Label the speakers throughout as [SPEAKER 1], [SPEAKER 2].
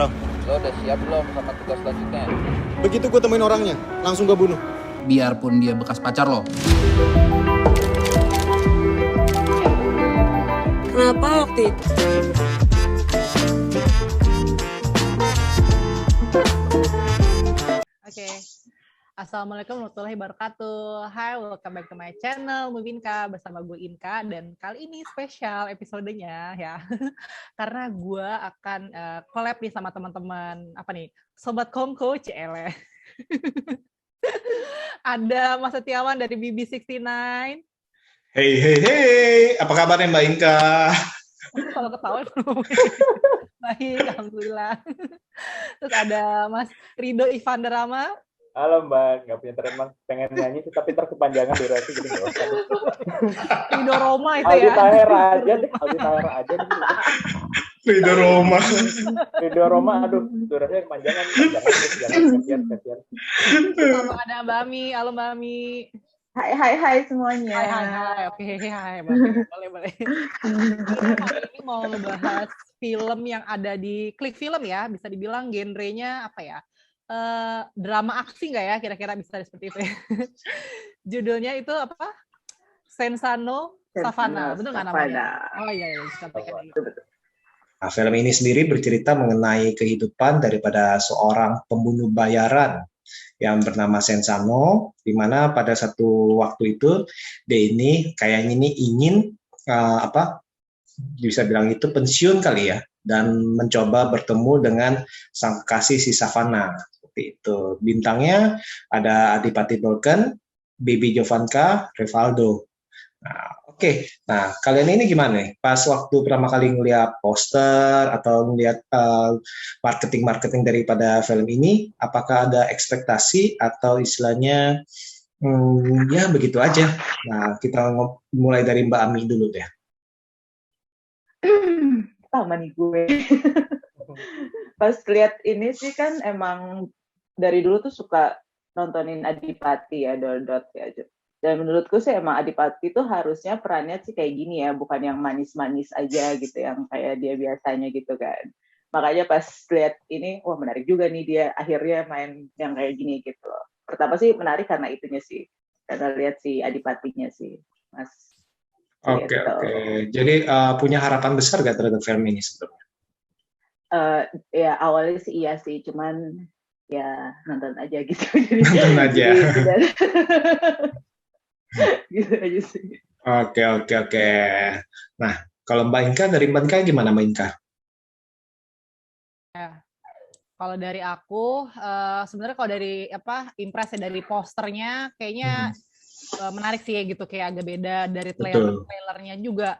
[SPEAKER 1] Halo.
[SPEAKER 2] Lo udah siap belum sama tugas selanjutnya?
[SPEAKER 1] Begitu gue temuin orangnya, langsung gue bunuh.
[SPEAKER 3] Biarpun dia bekas pacar lo.
[SPEAKER 4] Kenapa waktu itu?
[SPEAKER 5] Oke. Assalamualaikum warahmatullahi wabarakatuh. Hai, welcome back to my channel Mubinka bersama gue Inka, dan kali ini spesial episodenya ya. Karena gue akan collab nih sama teman-teman Sobat Kongko CL. Ada Mas Setiawan dari BB69.
[SPEAKER 6] Hey, apa kabarnya Mbak Inka?
[SPEAKER 5] Kalau ketawa baik, alhamdulillah. Terus ada Mas Rido Ivan Rama.
[SPEAKER 7] Halo Mbak, nggak punya teman, pengen nyanyi sih, tapi ntar kepanjangan durasi jadi nggak usah.
[SPEAKER 5] Rido Roma itu
[SPEAKER 7] Aldi
[SPEAKER 5] ya.
[SPEAKER 7] Taher aja deh, Aldi Taher aja deh.
[SPEAKER 6] Ridho Roma.
[SPEAKER 7] Ridho Roma, aduh, durasinya kepanjangan, jangan, kasihan.
[SPEAKER 5] Sama ada Mbak Ami, halo Mbak Ami.
[SPEAKER 4] Hai semuanya.
[SPEAKER 5] Hai. Oke, hai. Boleh. Hari ini mau ngebahas film yang ada di Klik Film ya, bisa dibilang genrenya apa ya? Drama aksi nggak ya? Kira-kira bisa seperti itu ya. Judulnya itu apa? Sensano Savana, betul nggak namanya? Oh iya, sampaikan gitu.
[SPEAKER 6] Nah, film ini sendiri bercerita mengenai kehidupan daripada seorang pembunuh bayaran yang bernama Sensano, di mana pada satu waktu itu dia ini kayaknya ini ingin bisa bilang itu pensiun kali ya, dan mencoba bertemu dengan sang kekasih si Savana. Seperti itu. Bintangnya ada Adipati Dolken, Baby Jovanka, Rivaldo. Nah, oke. Nah, kalian ini gimana nih? Pas waktu pertama kali ngeliat poster atau ngeliat marketing daripada film ini, apakah ada ekspektasi atau istilahnya ya begitu aja? Nah, kita mulai dari Mbak Ami dulu deh.
[SPEAKER 4] Sama nih gue. Pas lihat ini sih kan emang dari dulu tuh suka nontonin Adipati ya, Doldot ya. Dan menurutku sih emang Adipati tuh harusnya perannya sih kayak gini ya, bukan yang manis-manis aja gitu, yang kayak dia biasanya gitu kan. Makanya pas lihat ini, wah menarik juga nih dia akhirnya main yang kayak gini gitu loh. Pertama sih menarik karena itunya sih, karena lihat si Adipatinya sih, Mas.
[SPEAKER 6] Oke. Jadi punya harapan besar gak terhadap film ini sebelumnya?
[SPEAKER 4] Ya awalnya sih iya sih, cuman ya nonton aja gitu.
[SPEAKER 6] Nonton aja.
[SPEAKER 4] Gitu aja sih.
[SPEAKER 6] Oke. Nah, kalau Mbak Inka, dari Mbak Inka gimana Mbak Inka?
[SPEAKER 5] Ya. Kalau dari aku, sebenarnya kalau dari impress ya, dari posternya kayaknya menarik sih gitu, kayak agak beda dari trailernya juga.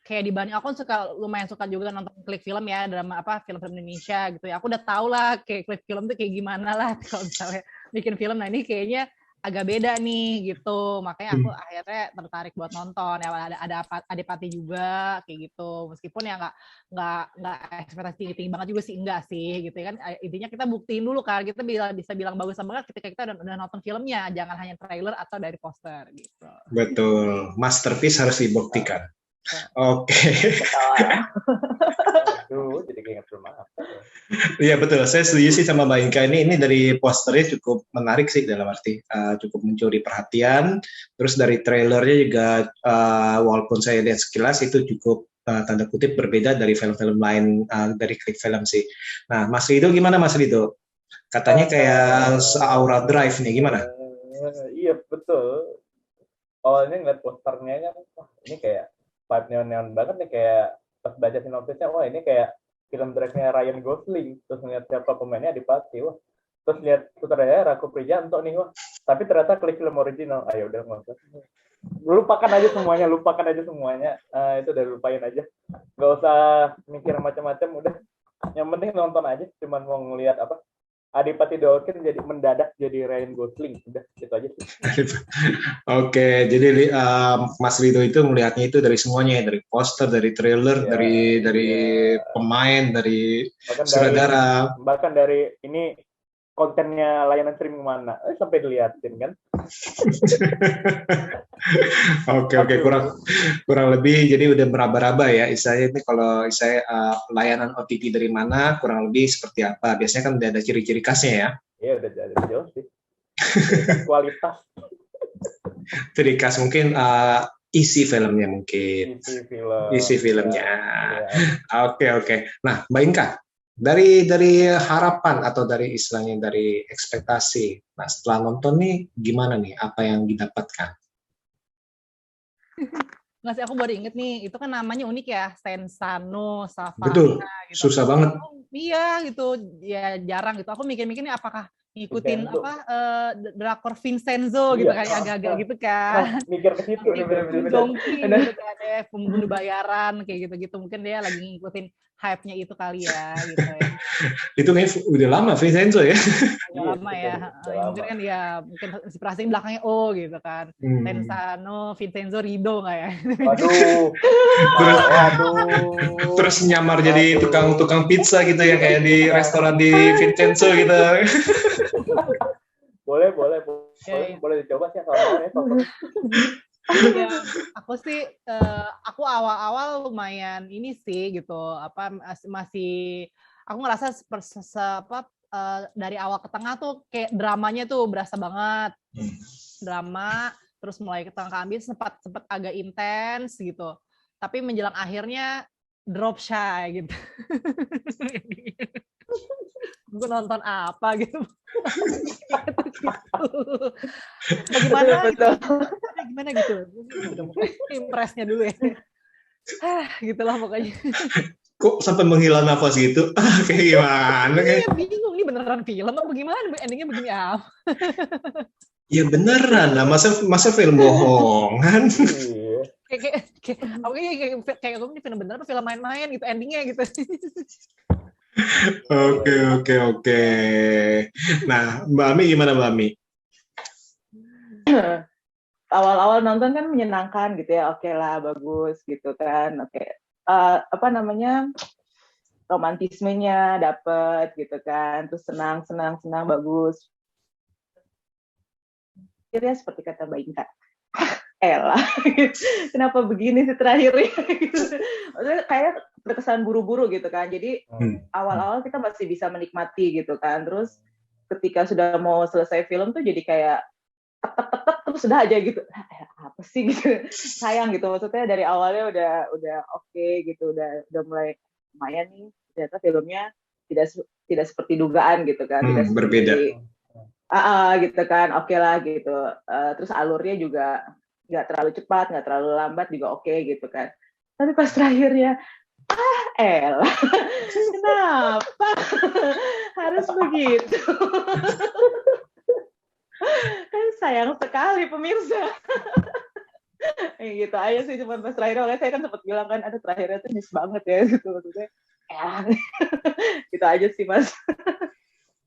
[SPEAKER 5] Kayak dibanding aku lumayan suka juga nonton Klik Film ya, drama film-film Indonesia gitu ya. Aku udah tahu lah kayak Klik Film tuh kayak gimana lah kalau misalnya bikin film. Nah ini kayaknya agak beda nih gitu, makanya aku akhirnya tertarik buat nonton. Ya ada Adipati juga kayak gitu, meskipun ya nggak ekspektasi tinggi banget juga sih, enggak sih gitu kan. Intinya kita buktiin dulu kan, kita bisa bilang bagus banget ketika kita udah nonton filmnya, jangan hanya trailer atau dari poster gitu.
[SPEAKER 6] Betul, masterpiece harus dibuktikan. Oke.
[SPEAKER 7] Aduh, jadi ingat film apa?
[SPEAKER 6] Iya betul, saya setuju sih sama Mbak Inka. Ini dari posternya cukup menarik sih, dalam arti cukup mencuri perhatian. Terus dari trailernya juga walaupun saya lihat sekilas itu cukup tanda kutip berbeda dari film-film lain dari Klik Film sih. Nah, Mas Rido gimana Mas Rido? Katanya kayak Aura Drive nih, gimana?
[SPEAKER 7] Iya betul. Awalnya ngeliat posternya kan, wah ini kayak vibe neon-neon banget nih, kayak pas baca sinopsisnya, wah ini kayak film drive-nya Ryan Gosling. Terus ngeliat siapa pemainnya, Adipati, wah. Terus lihat sutradara Rako Prijanto nih, wah. Tapi ternyata Klik Film original. Ayo udah nggak usah. Lupakan aja semuanya. Itu udah lupain aja. Nggak usah mikir macam-macam, udah. Yang penting nonton aja. Cuman mau ngelihat Adipati Dolken mendadak jadi Ryan Gosling, udah gitu aja sih.
[SPEAKER 6] Oke, jadi Mas Rido itu melihatnya itu dari semuanya, dari poster, dari trailer, dari pemain, dari sutradara.
[SPEAKER 7] Bahkan dari ini kontennya layanan streaming mana, sampai diliatin kan.
[SPEAKER 6] Oke, kurang lebih jadi udah meraba-raba ya istilahnya ini kalau saya layanan OTT dari mana kurang lebih seperti apa. Biasanya kan udah ada ciri-ciri khasnya ya.
[SPEAKER 7] Iya udah jelas sih. Kualitas
[SPEAKER 6] Ciri khas mungkin isi filmnya mungkin. Isi filmnya.
[SPEAKER 7] Ya.
[SPEAKER 6] Oke. Nah, Mbak Inka, dari harapan atau dari istilahnya dari ekspektasi, nah setelah nonton nih gimana nih apa yang didapatkan?
[SPEAKER 5] Nggak sih, aku baru inget nih, itu kan namanya unik ya, Sensano Savana.
[SPEAKER 6] Betul,
[SPEAKER 5] gitu.
[SPEAKER 6] susah banget.
[SPEAKER 5] Iya gitu, ya jarang gitu. Aku mikir-mikir nih apakah ngikutin
[SPEAKER 7] Vincenzo.
[SPEAKER 5] drakor Vincenzo gitu
[SPEAKER 7] Iya.
[SPEAKER 5] kan, agak-agak gitu kan.
[SPEAKER 7] Mikir ke situ bener-bener.
[SPEAKER 5] Dongki gitu kan, pembunuh bayaran kayak gitu-gitu. Mungkin dia lagi ngikutin hype-nya itu kali ya gitu ya.
[SPEAKER 6] Itu kayaknya udah lama Vincenzo ya.
[SPEAKER 5] Agak lama ya. Mungkin kan ya, mungkin inspirasi belakangnya gitu kan. Sensano, Vincenzo, Rido nggak ya?
[SPEAKER 7] Waduh.
[SPEAKER 6] Terus nyamar jadi tukang pizza gitu ya kayak di restoran di Vincenzo gitu.
[SPEAKER 7] Boleh dicoba sih kalau
[SPEAKER 5] Ya, aku awal-awal lumayan ini sih gitu, masih aku ngerasa dari awal ke tengah tuh kayak dramanya tuh berasa banget. Drama, terus mulai ke tengah ke ambien sempat agak intens gitu. Tapi menjelang akhirnya drop shy gitu. Gue nonton apa gitu. Gimana gitu. Impresnya dulu ya. Gitulah pokoknya.
[SPEAKER 6] Kok sampai menghela nafas gitu? Kayak gimana kayak?
[SPEAKER 5] Iya, bingung nih beneran film apa gimana? Endingnya begini apa?
[SPEAKER 6] Ya beneran lah, masa film bohongan?
[SPEAKER 5] Kayak aku ini film bener apa film main-main gitu endingnya gitu.
[SPEAKER 6] Oke. Nah, Mbak Ami gimana Mbak Ami?
[SPEAKER 4] Awal-awal nonton kan menyenangkan gitu ya, oke lah bagus gitu kan, oke. Romantismenya dapet gitu kan, terus senang bagus. Akhirnya seperti kata Mbak Inka, elah, kenapa begini sih terakhirnya? Maksudnya kayak terkesan buru-buru gitu kan. Jadi awal-awal kita masih bisa menikmati gitu kan. Terus ketika sudah mau selesai film tuh jadi kayak tek terus sudah aja gitu. Apa sih gitu? Sayang gitu. Maksudnya dari awalnya udah oke gitu, udah mulai lumayan nih. Ternyata filmnya tidak seperti dugaan gitu kan. Tidak
[SPEAKER 6] berbeda.
[SPEAKER 4] Gitu kan, oke lah gitu. Terus alurnya juga nggak terlalu cepat, nggak terlalu lambat juga oke gitu kan. Tapi pas terakhirnya, elah, kenapa harus begitu? Kan sayang sekali pemirsa. Gitu aja sih, cuma pas terakhir, oleh saya kan sempat bilang kan, ada terakhirnya tuh nyes banget ya gitu maksudnya. Gitu aja sih Mas.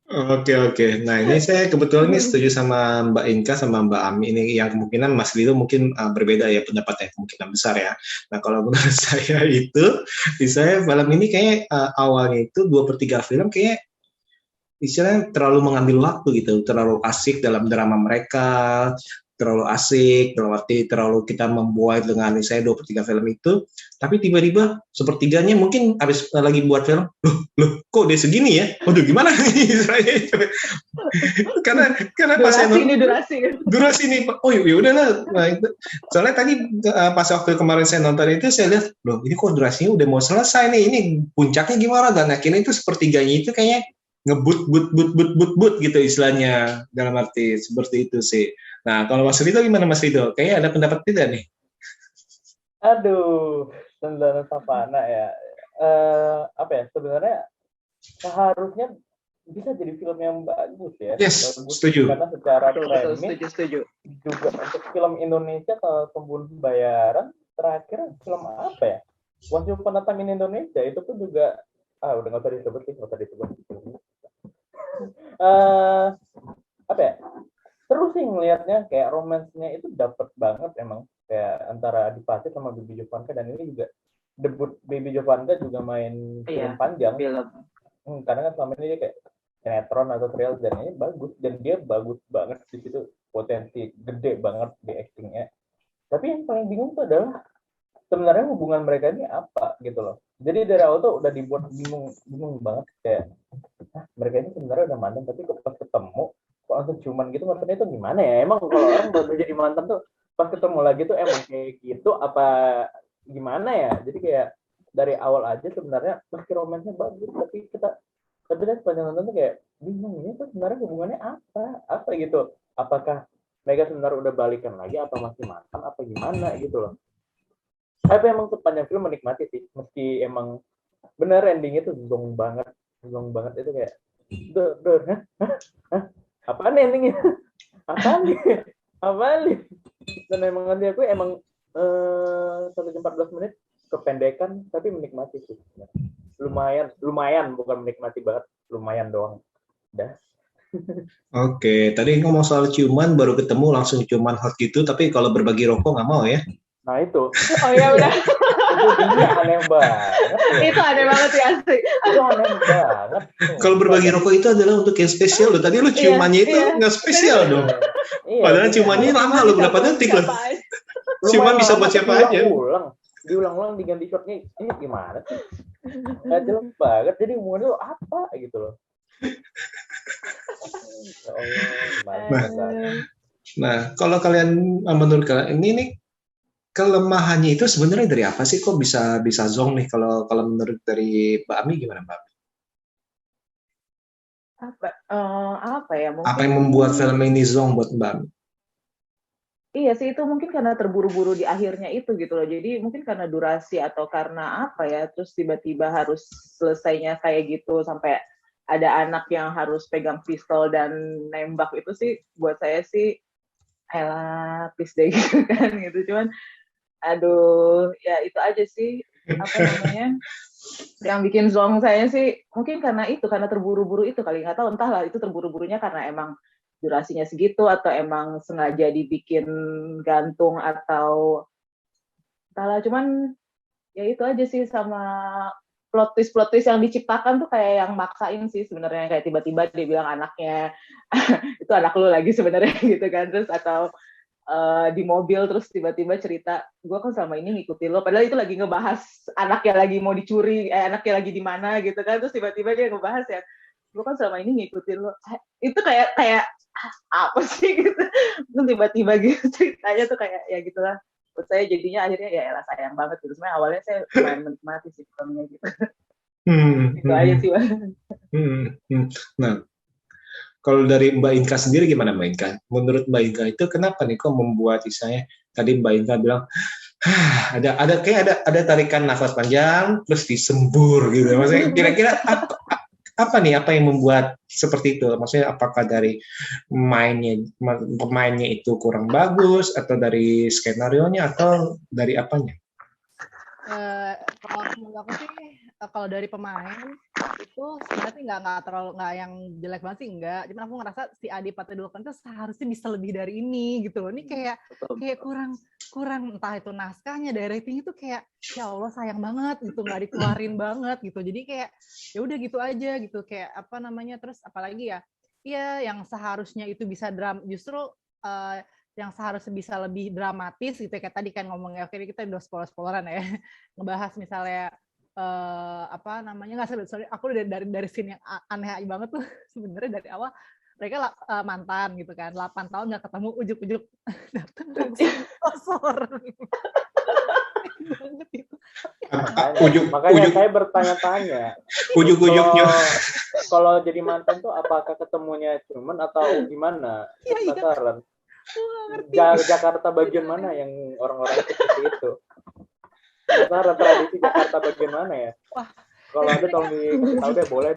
[SPEAKER 6] Oke. Nah ini saya kebetulan ini setuju sama Mbak Inka sama Mbak Ami ini yang kemungkinan Mas Lido mungkin berbeda ya pendapatnya, kemungkinan besar ya. Nah kalau menurut saya itu, saya film ini kayak awalnya itu 2/3 film kayak istilahnya terlalu mengambil waktu gitu, terlalu asik dalam drama mereka, terlalu asik, dalam arti terlalu kita membuat dengan misalnya 2/3 film itu, tapi tiba-tiba sepertiganya mungkin habis lagi buat film, loh kok udah segini ya? Waduh gimana nih? karena pas saya nonton durasi nih, oh ya udahlah. Nah, itu. Soalnya tadi pas waktu kemarin saya nonton itu saya lihat, loh ini kok durasinya udah mau selesai nih, ini puncaknya gimana? Dan akhirnya itu sepertiganya itu kayaknya ngebut gitu istilahnya, dalam arti seperti itu sih. Nah, kalau Mas Rido gimana Mas Rido? Kayaknya ada pendapat beda nih.
[SPEAKER 7] Aduh, Sensano Savana ya. Sebenarnya seharusnya bisa jadi film yang bagus ya.
[SPEAKER 6] Yes,
[SPEAKER 7] bagus,
[SPEAKER 6] setuju.
[SPEAKER 7] Karena secara premis
[SPEAKER 4] Setuju.
[SPEAKER 7] juga untuk film Indonesia kalau pembunuh bayaran terakhir film apa ya? Once Upon a Time in Indonesia itu pun juga udah nggak usah disebut. Terus sih ngelihatnya kayak romansnya itu dapet banget emang, kayak antara Adipati sama Baby Jovanka, dan ini juga debut Baby Jovanka juga main film panjang. Karena kan selama ini dia kayak sinetron atau serial, dan ini bagus, dan dia bagus banget di situ, potensi gede banget di actingnya. Tapi yang paling bingung tuh adalah sebenarnya hubungan mereka ini apa gitu loh. Jadi dari awal tuh udah dibuat bingung banget, kayak mereka ini sebenarnya udah mantan tapi kok pas ketemu kok langsung cuman gitu, maksudnya itu gimana ya? Emang kalau orang baru jadi mantan tuh pas ketemu lagi tuh emang kayak gitu apa gimana ya? Jadi kayak dari awal aja sebenarnya meski romansnya bagus, tapi dari sepanjang nonton tuh kayak bingung, ini tuh sebenarnya hubungannya apa gitu? Apakah mereka sebenarnya udah balikan lagi, apa masih mantan, apa gimana gitu loh. Tapi emang sepanjang film menikmati sih, meski emang bener endingnya tuh zong banget itu kayak apaan endingnya, apaan nih. Dan emang nanti aku emang 1 jam 14 menit kependekan tapi menikmati sih, lumayan bukan menikmati banget, lumayan doang dah.
[SPEAKER 6] Oke, tadi ngomong soal ciuman, baru ketemu langsung ciuman hot gitu, tapi kalau berbagi rokok nggak mau ya?
[SPEAKER 7] Nah itu
[SPEAKER 4] Oh ya udah.
[SPEAKER 7] itu dia aneh banget ya.
[SPEAKER 4] Itu aneh banget sih asli.
[SPEAKER 7] Itu aneh banget.
[SPEAKER 6] Kalau berbagi rokok itu adalah untuk yang spesial loh. Tadi lu ciumannya itu nggak spesial dong.
[SPEAKER 7] Iya,
[SPEAKER 6] Padahal
[SPEAKER 7] iya.
[SPEAKER 6] ciumannya lama loh, berapa detik loh. Ciuman bisa buat siapa aja.
[SPEAKER 7] Diulang-ulang diganti shotnya, ini gimana sih? Nggak jelas banget, jadi hubungannya tuh apa gitu loh. Ya Allah, gimana banget.
[SPEAKER 6] Nah, kalau kalian, menurut kalian ini nih kelemahannya itu sebenarnya dari apa sih? Kok bisa zong nih? Kalau menurut dari Mbak Ami gimana, Mbak?
[SPEAKER 4] Apa ya? Mungkin
[SPEAKER 6] Apa yang membuat film ini zong buat Mbak Ami?
[SPEAKER 4] iya sih, itu mungkin karena terburu-buru di akhirnya itu gitu loh. Jadi mungkin karena durasi atau karena apa ya, terus tiba-tiba harus selesainya kayak gitu sampai ada anak yang harus pegang pistol dan nembak, itu sih buat saya sih elah please deh gitu kan gitu. Cuman aduh ya itu aja sih apa namanya yang bikin zong saya sih, mungkin karena terburu-buru itu kali, nggak tahu, entahlah itu terburu-burunya karena emang durasinya segitu atau emang sengaja dibikin gantung atau entahlah. Cuman ya itu aja sih, sama plot twist yang diciptakan tuh kayak yang maksain sih sebenarnya, kayak tiba-tiba dia bilang anaknya itu anak lu lagi sebenarnya gitu kan, terus atau di mobil terus tiba-tiba cerita gue kan selama ini ngikutin lo, padahal itu lagi ngebahas anaknya lagi mau dicuri, anaknya lagi di mana gitu kan, terus tiba-tiba dia ngebahas ya gue kan selama ini ngikutin lo, itu kayak apa sih gitu, terus tiba-tiba gitu ceritanya tuh kayak ya gitulah. Buat saya jadinya akhirnya ya elah sayang banget gitu. Sebenarnya awalnya saya lumayan menikmati sih filmnya gitu. Itu aja sih, Bang.
[SPEAKER 6] Nah, kalau dari Mbak Inka sendiri gimana, Mbak Inka? Menurut Mbak Inka itu kenapa nih kok membuat misalnya tadi Mbak Inka bilang ada tarikan nafas panjang terus disembur gitu. Maksudnya kira-kira apa yang membuat seperti itu? Maksudnya apakah dari pemainnya itu kurang bagus, atau dari skenarionya, atau dari apanya?
[SPEAKER 5] Kalau menurut aku sih kalau dari pemain itu sebenarnya nggak yang jelek banget sih, enggak. Cuman aku ngerasa si Adipati Dolken itu seharusnya bisa lebih dari ini gitu loh. Ini kayak kurang entah itu naskahnya, directing itu kayak ya Allah sayang banget gitu, nggak dikeluarin banget gitu. Jadi kayak ya udah gitu aja gitu, kayak apa namanya, terus apalagi ya yang seharusnya itu bisa justru yang seharusnya bisa lebih dramatis gitu, kayak tadi kan ngomongnya, oke kita udah spoiler-spoileran ya, ngebahas misalnya apa namanya, nggak, sorry aku dari scene yang aneh banget tuh sebenarnya dari awal mereka mantan gitu kan, 8 tahun nggak ketemu, ujuk-ujuk datang langsung kosor banget itu.
[SPEAKER 7] Makanya saya bertanya-tanya,
[SPEAKER 6] ujuk-ujuknya
[SPEAKER 7] kalau jadi mantan tuh apakah ketemunya cuman atau gimana? Penasaran. Jakarta bagian mana yang orang-orang seperti itu? Penasaran tradisi Jakarta bagian mana ya? Wah, kalau ada tolong dikasih tahu deh, boleh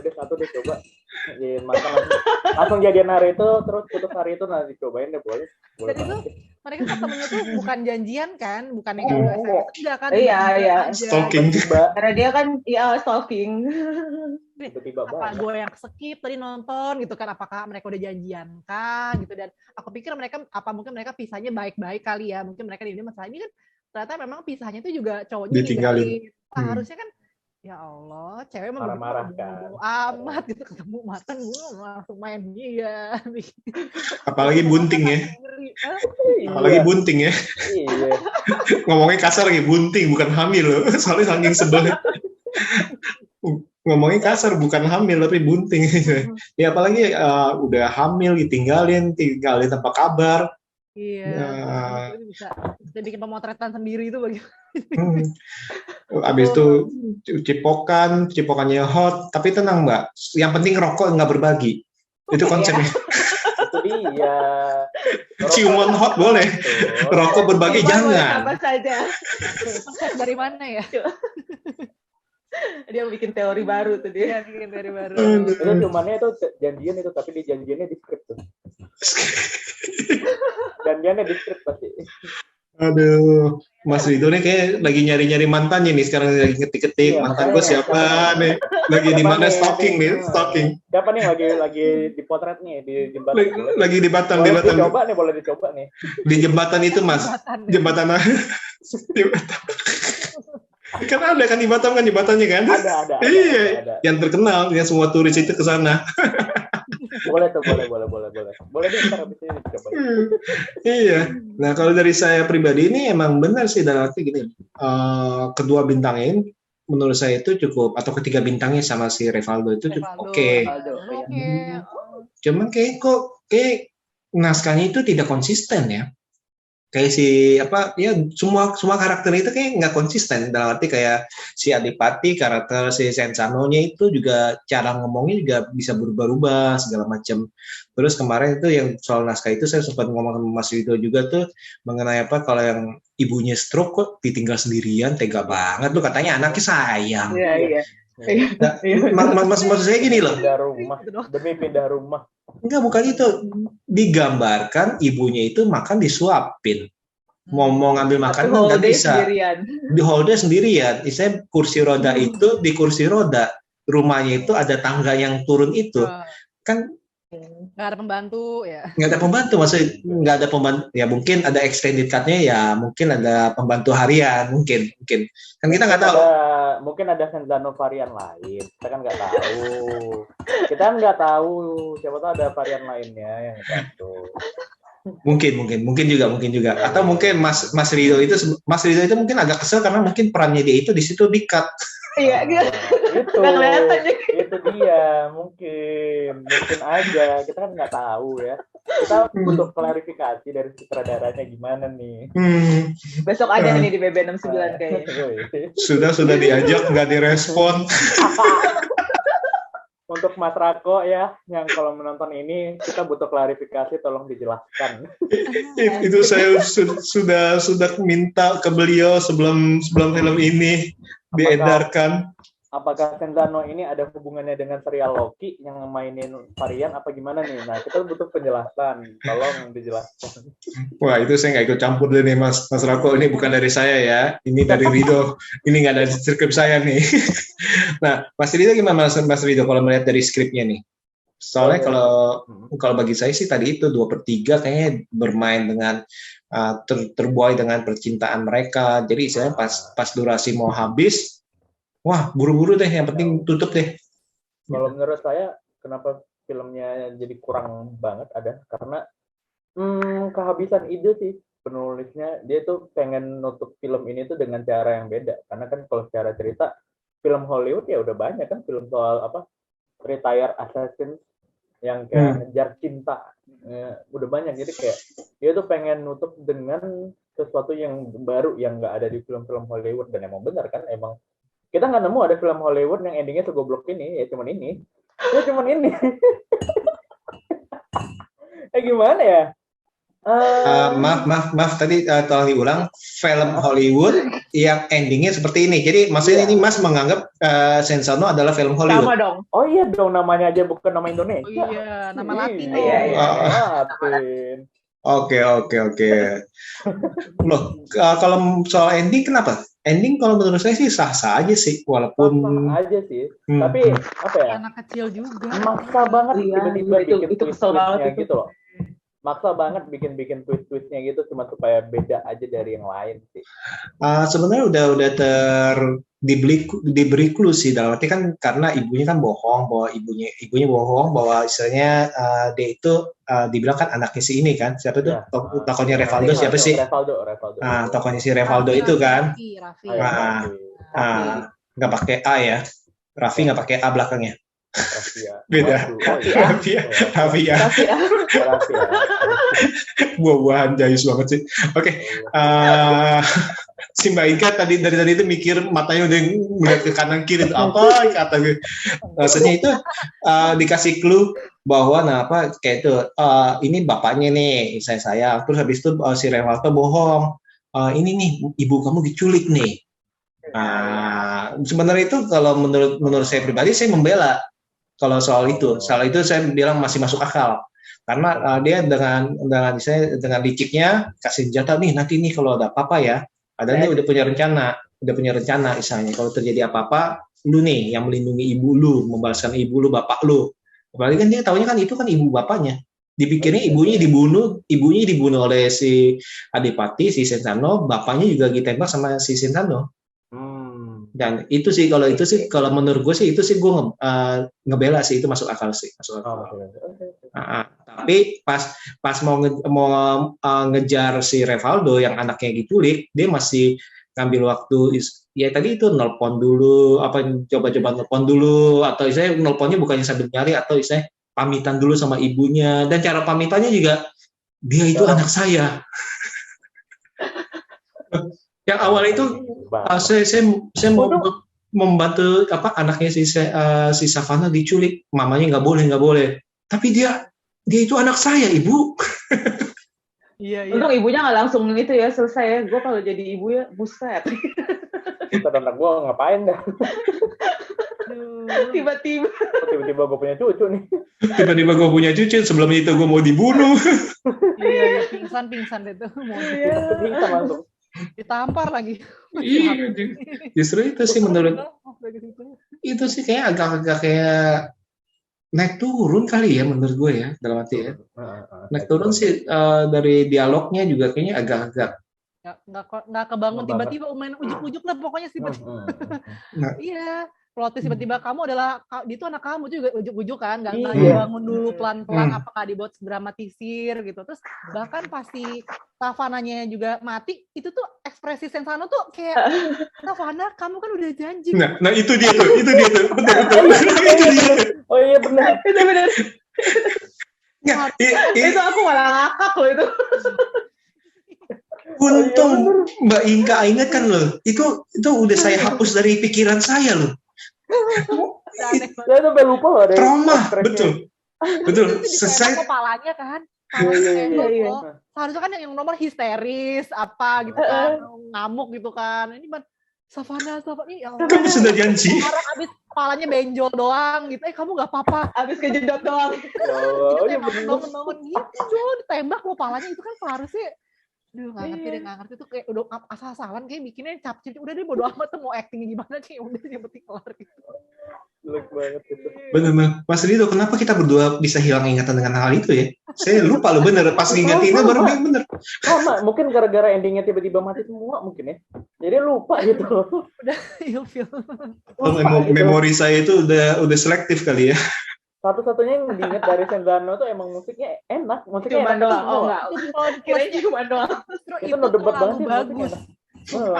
[SPEAKER 7] deh satu deh coba. Jadi mantan langsung jadian hari itu, terus putus hari itu, nanti cobain deh, boleh.
[SPEAKER 5] Jadi tuh mereka ketemunya tuh bukan janjian kan, bukan yang enggak kan?
[SPEAKER 4] Iya.
[SPEAKER 6] Stalking.
[SPEAKER 4] Karena dia kan stalking.
[SPEAKER 7] Tiba-tiba
[SPEAKER 5] apa gue yang skip tadi nonton gitu kan, apakah mereka udah janjian kah gitu, dan aku pikir mungkin mereka pisahnya baik-baik kali ya, mungkin mereka ini masalah ini kan ternyata memang pisahnya itu juga cowoknya
[SPEAKER 6] ditinggalin.
[SPEAKER 5] Harusnya kan Ya Allah, cewek mah
[SPEAKER 7] Marah-marah,
[SPEAKER 5] begitu
[SPEAKER 7] kan?
[SPEAKER 5] bodo amat gitu, ketemu makan gue langsung main dia.
[SPEAKER 6] Apalagi bunting ya. Apalagi
[SPEAKER 7] Iya,
[SPEAKER 6] bunting ya.
[SPEAKER 7] iya.
[SPEAKER 6] Ngomongnya kasar lagi, bunting bukan hamil loh. Soalnya saking sebelnya. Ngomongnya kasar bukan hamil tapi bunting. Ya apalagi udah hamil tinggalin tanpa kabar.
[SPEAKER 5] Iya,
[SPEAKER 6] Nah,
[SPEAKER 5] itu bisa bikin pemotretan sendiri itu bagi.
[SPEAKER 6] Abis itu cipokannya hot, tapi tenang Mbak, yang penting rokok nggak berbagi. Itu konsepnya.
[SPEAKER 7] Itu dia.
[SPEAKER 6] Ciuman hot boleh, rokok berbagi jangan.
[SPEAKER 4] Apa saja.
[SPEAKER 5] Konsep dari mana ya?
[SPEAKER 4] Dia bikin teori baru tuh dia.
[SPEAKER 5] Iya, bikin dari baru.
[SPEAKER 7] Itu cumannya itu janjian itu, tapi di janjiannya di script tuh. Janjiannya di script pasti.
[SPEAKER 6] Aduh, Mas Rido nih kayak lagi nyari-nyari mantannya nih sekarang lagi ketik-ketik
[SPEAKER 7] Iya,
[SPEAKER 6] mantan gue siapa nih, lagi di mana stalking nih, stalking.
[SPEAKER 7] Siapa nih lagi dipotret nih di jembatan?
[SPEAKER 6] Lagi di Batam,
[SPEAKER 7] Boleh dicoba nih, boleh dicoba nih.
[SPEAKER 6] di jembatan itu Mas, jembatan di Batam. Kan ada kan di Batam kan jembatannya kan?
[SPEAKER 7] Ada.
[SPEAKER 6] Iya,
[SPEAKER 7] Ada.
[SPEAKER 6] yang terkenal, yang semua turis itu ke sana.
[SPEAKER 7] Boleh tuh, boleh. Boleh deh, ntar habis ini dicoba.
[SPEAKER 6] Iya. Nah kalau dari saya pribadi ini emang benar sih dalam arti gini, kedua bintangnya ini menurut saya itu cukup, atau ketiga bintangnya sama si Rivaldo itu cukup oke.
[SPEAKER 5] Oke.
[SPEAKER 6] Cuman kayak naskahnya itu tidak konsisten ya. Kayak semua karakter itu kayak nggak konsisten, dalam arti kayak si Adipati, karakter si Sensano-nya itu juga cara ngomongnya juga bisa berubah-ubah segala macam. Terus kemarin itu yang soal naskah itu saya sempat ngomong sama Mas Wito juga tuh mengenai kalau yang ibunya stroke kok ditinggal sendirian, tega banget tuh, katanya anaknya sayang.
[SPEAKER 4] Iya.
[SPEAKER 6] Nah, maksud saya gini loh.
[SPEAKER 7] Demi pindah rumah.
[SPEAKER 6] Enggak, bukan itu. Digambarkan ibunya itu makan disuapin. Mau ngambil makanan nggak bisa. Di whole day sendirian. Misalnya kursi roda itu di kursi roda. Rumahnya itu ada tangga yang turun itu. Kan
[SPEAKER 5] nggak ada pembantu ya.
[SPEAKER 6] Nggak ada pembantu, maksudnya nggak ada pembantu. Ya mungkin ada extended cut-nya, ya mungkin ada pembantu harian, mungkin. Kan kita nggak tahu.
[SPEAKER 7] Mungkin ada Senzano varian lain. Kita kan nggak tahu. Siapa tahu ada varian lainnya yang bantu.
[SPEAKER 6] Mungkin juga. Atau mungkin Mas Rido itu mungkin agak kesel karena mungkin perannya dia itu di situ di-cut.
[SPEAKER 4] Iya,
[SPEAKER 7] itu.
[SPEAKER 4] Nggak kelihatan ya.
[SPEAKER 7] Itu dia, mungkin aja. Kita kan nggak tahu ya. Kita butuh klarifikasi dari sutradaranya gimana nih.
[SPEAKER 4] Besok aja nih di BB69 kayaknya.
[SPEAKER 6] Sudah diajak nggak direspon.
[SPEAKER 7] Untuk Mas Rako ya, yang kalau menonton ini kita butuh klarifikasi, tolong dijelaskan.
[SPEAKER 6] Itu saya sudah minta ke beliau sebelum film ini diedarkan.
[SPEAKER 7] Apakah Senzano ini ada hubungannya dengan serial Loki yang mainin varian apa gimana nih? Nah, kita butuh penjelasan. Tolong dijelaskan.
[SPEAKER 6] Wah, itu saya nggak ikut campur deh nih Mas Rako. Ini bukan dari saya ya. Ini dari Rido. Ini nggak dari skrip saya nih. Nah, Mas Rido gimana Mas Rido kalau melihat dari skripnya nih? Soalnya kalau bagi saya sih tadi itu 2/3 kayaknya bermain dengan terbuai dengan percintaan mereka. Jadi saya pas durasi mau habis, wah buru-buru deh, yang penting tutup deh.
[SPEAKER 7] Kalau menurut saya, kenapa filmnya jadi kurang banget ada karena kehabisan ide sih penulisnya. Dia tuh pengen nutup film ini tuh dengan cara yang beda. Karena kan kalau secara cerita film Hollywood ya udah banyak kan film soal retired assassin yang kayak ngejar cinta. Udah banyak, jadi kayak dia tuh pengen nutup dengan sesuatu yang baru yang nggak ada di film-film Hollywood. Dan emang benar kan, emang kita nggak nemu ada film Hollywood yang endingnya segoblok ini. Ya cuman ini. Gimana ya?
[SPEAKER 6] Maaf tadi tolong diulang, film Hollywood yang endingnya seperti ini. Jadi maksudnya ini Mas menganggap Sensano adalah film Hollywood.
[SPEAKER 4] Sama dong.
[SPEAKER 7] Oh iya dong, namanya aja bukan nama Indonesia.
[SPEAKER 5] Oh iya, nama Latin.
[SPEAKER 7] Latin.
[SPEAKER 6] Oke. Loh, kalau soal ending kenapa? Ending kalau menurut saya sih sah-sah aja sih, walaupun
[SPEAKER 7] sah aja sih. Tapi apa ya?
[SPEAKER 5] Anak kecil juga.
[SPEAKER 7] Maksa banget tiba-tiba bikin
[SPEAKER 4] itu kesel banget
[SPEAKER 7] gitu loh. Maksa banget bikin twist-twistnya gitu cuma supaya beda aja dari yang lain sih.
[SPEAKER 6] Sebenarnya udah diberi clue sih, dalam arti kan karena ibunya kan bohong bahwa ibunya bohong bahwa istilahnya dia itu dibilang kan anaknya si ini kan, siapa itu tokohnya Revaldo siapa sih?
[SPEAKER 7] Revaldo.
[SPEAKER 6] Tokohnya si Revaldo itu kan.
[SPEAKER 5] Raffi.
[SPEAKER 6] Nggak pakai A ya, Raffi nggak pakai A belakangnya. Beda. Raffi ya. Buah-buahan jayus banget sih. Oke. Si Mbak Ika dari tadi itu mikir, matanya udah melihat ke kanan kiri itu apa kata gue. Rasanya itu dikasih clue bahwa kayak itu ini bapaknya nih saya. Terus habis itu si Revaldo bohong. Ini nih ibu kamu diculik nih. Sebenarnya itu kalau menurut saya pribadi saya membela kalau soal itu saya bilang masih masuk akal karena dia dengan liciknya kasih senjata nih, nanti nih kalau ada apa-apa ya, dia udah punya rencana misalnya kalau terjadi apa-apa lu nih yang melindungi ibu lu, membalaskan ibu lu, bapak lu. Apalagi kan dia tahunya kan itu kan ibu bapaknya, dipikirnya ibunya dibunuh oleh si Adipati, si Sentano, bapaknya juga ditembak sama si Sentano. Dan itu sih kalau menurut gue sih itu sih gue ngebela sih, itu masuk akal sih, tapi pas mau ngejar si Revaldo yang anaknya diculik, dia masih ngambil waktu ya tadi itu nelpon dulu, coba-coba nelpon dulu, atau saya nelponnya bukannya sambil nyari, atau saya pamitan dulu sama ibunya, dan cara pamitannya juga dia itu anak saya. Yang awal itu saya mau membantu anaknya si Savana diculik, mamanya nggak boleh, tapi dia itu anak saya, ibu.
[SPEAKER 4] Iya. Untung ibunya nggak langsung itu ya, selesai ya. Gue kalau jadi ibu ya, buset.
[SPEAKER 7] Anak gue ngapain dah? Tiba-tiba gue punya cucu nih.
[SPEAKER 6] Tiba-tiba gue punya cucu, sebelum itu gue mau dibunuh.
[SPEAKER 5] Iya, pingsan itu.
[SPEAKER 7] Pingsan langsung.
[SPEAKER 5] Ditampar lagi.
[SPEAKER 6] Iya, justru itu sih menurut itu sih kayak agak kayak naik turun kali ya menurut gue ya, dalam arti ya. Naik turun sih dari dialognya juga kayaknya agak-agak
[SPEAKER 5] nggak kebangun tiba-tiba main ujuk-ujuk lah pokoknya sih. Iya. Plot tiba-tiba kamu adalah dia itu anak kamu juga ujuk-ujuk kan, nggak dibangun dulu pelan-pelan apakah dibuat dramatisir gitu. Terus bahkan pasti Savananya juga mati, itu tuh ekspresi Sensano tuh kayak Savana kamu kan udah janji.
[SPEAKER 6] Nah itu dia tuh betul. Itu dia.
[SPEAKER 7] Oh iya benar.
[SPEAKER 4] Itu aku malah ngakak loh itu.
[SPEAKER 6] Untung Mbak Inka ingatkan loh, itu udah saya hapus dari pikiran saya loh.
[SPEAKER 7] Saya sampai lupa loh.
[SPEAKER 6] Trauma, betul.
[SPEAKER 5] Selesai kepalanya kan. Iya. Seharusnya kan yang nomor histeris apa gitu kan, ngamuk gitu kan. Ini Savana ya Allah.
[SPEAKER 6] Kamu sudah janji.
[SPEAKER 5] Orang abis kepalanya benjol doang gitu. Kamu nggak apa-apa.
[SPEAKER 4] Abis kejedot doang.
[SPEAKER 7] Oh iya benar.
[SPEAKER 5] Bangun gitu, ditembak lo palanya itu kan seharusnya. Aduh, nggak ngerti tuh kayak udah asal-asalan kayak bikinnya cap-cip, udah deh bodo amat tuh mau actingnya gimana kayak udah yang penting kelar gitu.
[SPEAKER 7] Jelek banget itu.
[SPEAKER 6] Bener. Mas Rido, kenapa kita berdua bisa hilang ingatan dengan hal itu ya? Saya lupa loh bener, pas ngingetinnya baru bener.
[SPEAKER 7] Sama, mungkin gara-gara endingnya tiba-tiba mati semua mungkin ya. Jadi lupa gitu.
[SPEAKER 5] Udah ilfil.
[SPEAKER 6] Memori saya itu udah selektif kali ya.
[SPEAKER 7] Satu-satunya yang diingat dari Senzano tuh emang musiknya enak. Musiknya
[SPEAKER 4] cuma
[SPEAKER 7] enak
[SPEAKER 4] doang.
[SPEAKER 7] Oh
[SPEAKER 4] enggak. Kirain cuma doang.
[SPEAKER 7] Itu no debat banget sih.
[SPEAKER 5] Bagus.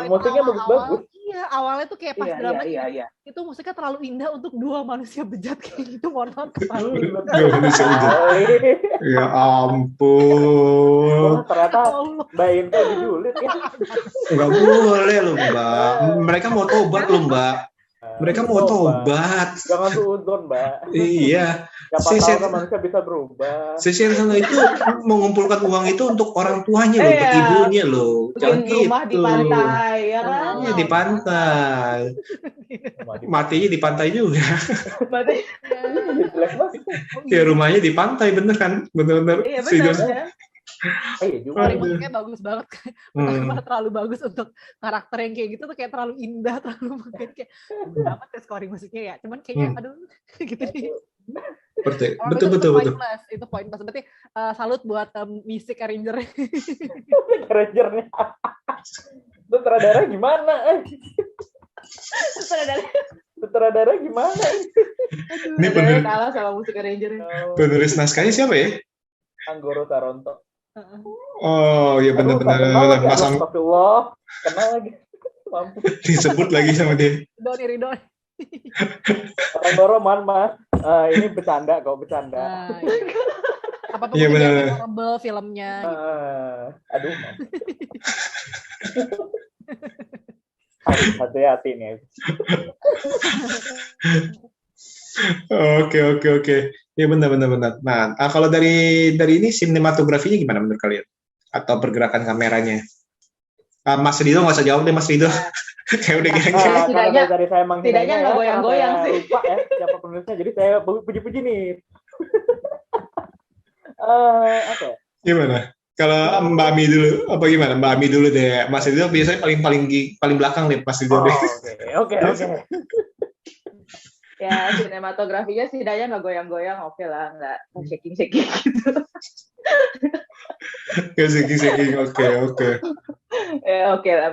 [SPEAKER 7] Musiknya bagus-bagus.
[SPEAKER 5] Iya, awalnya tuh kayak pas drama
[SPEAKER 4] iya.
[SPEAKER 5] Itu musiknya terlalu indah untuk dua manusia bejat kayak gitu. Mohon maaf.
[SPEAKER 6] Ya ampun.
[SPEAKER 7] Ternyata Mbak Inka dijulit ya.
[SPEAKER 6] Nggak boleh loh Mbak. Mereka mau tobat loh Mbak. Mereka mau tobat.
[SPEAKER 7] Jangan suudzon, Mbak.
[SPEAKER 6] Iya.
[SPEAKER 7] Siapa tahu kan manusia bisa berubah.
[SPEAKER 6] Si Sensano itu mengumpulkan uang itu untuk orang tuanya loh, untuk ibunya loh.
[SPEAKER 4] Jangan gitu. Rumah di pantai, ya kan?
[SPEAKER 6] Iya, di pantai. Matinya di pantai juga.
[SPEAKER 4] Mati.
[SPEAKER 6] Ya rumahnya di pantai, bener kan? Bener-bener.
[SPEAKER 4] Iya, bener ya.
[SPEAKER 5] Musiknya bagus banget. Terlalu bagus untuk karakter yang kayak gitu tuh kayak terlalu indah, terlalu makin kayak dapat scoring musiknya ya. Cuman kayaknya aduh gitu nih.
[SPEAKER 6] Betul.
[SPEAKER 5] Itu pointless. Berarti salut buat music arranger.
[SPEAKER 7] Arrangernya. Itu sutradara gimana? Sutradara gimana?
[SPEAKER 6] Ini
[SPEAKER 4] Sutradara kalah sama musik arranger.
[SPEAKER 6] penulis naskahnya siapa ya?
[SPEAKER 7] Anggoro Saronto.
[SPEAKER 6] Oh, ya benar-benar masang
[SPEAKER 7] Astagfirullah. Kenal lagi. Mampus.
[SPEAKER 6] disebut lagi sama dia.
[SPEAKER 5] Ridho.
[SPEAKER 7] Anggoro man mas. Ini bercanda kok, bercanda.
[SPEAKER 5] Apa tuh
[SPEAKER 6] Iya, benar.
[SPEAKER 5] memorable filmnya?
[SPEAKER 7] Aduh, mampus. Hati-hati nih.
[SPEAKER 6] Oke. Ya benar. Nah, kalau dari ini sinematografinya gimana menurut kalian? Atau pergerakan kameranya? Mas Rido nggak usah jawab deh, Mas Rido. Kayak udah gini.
[SPEAKER 4] Setidaknya-
[SPEAKER 7] dari saya
[SPEAKER 4] setidaknya nggak goyang-goyang sih.
[SPEAKER 7] Lupa ya siapa penulisnya, jadi saya puji-puji nih. Apa ya?
[SPEAKER 6] Gimana? Kalau Mbak Ami dulu, apa gimana? Mbak Ami dulu deh. Mas Rido biasanya paling belakang deh, Mas Rido deh.
[SPEAKER 7] Oke.
[SPEAKER 4] Ya, sinematografinya setidaknya nggak goyang-goyang, oke lah, nggak shaking-shaking gitu.
[SPEAKER 6] Shaking. Oke.
[SPEAKER 4] Ya, oke lah.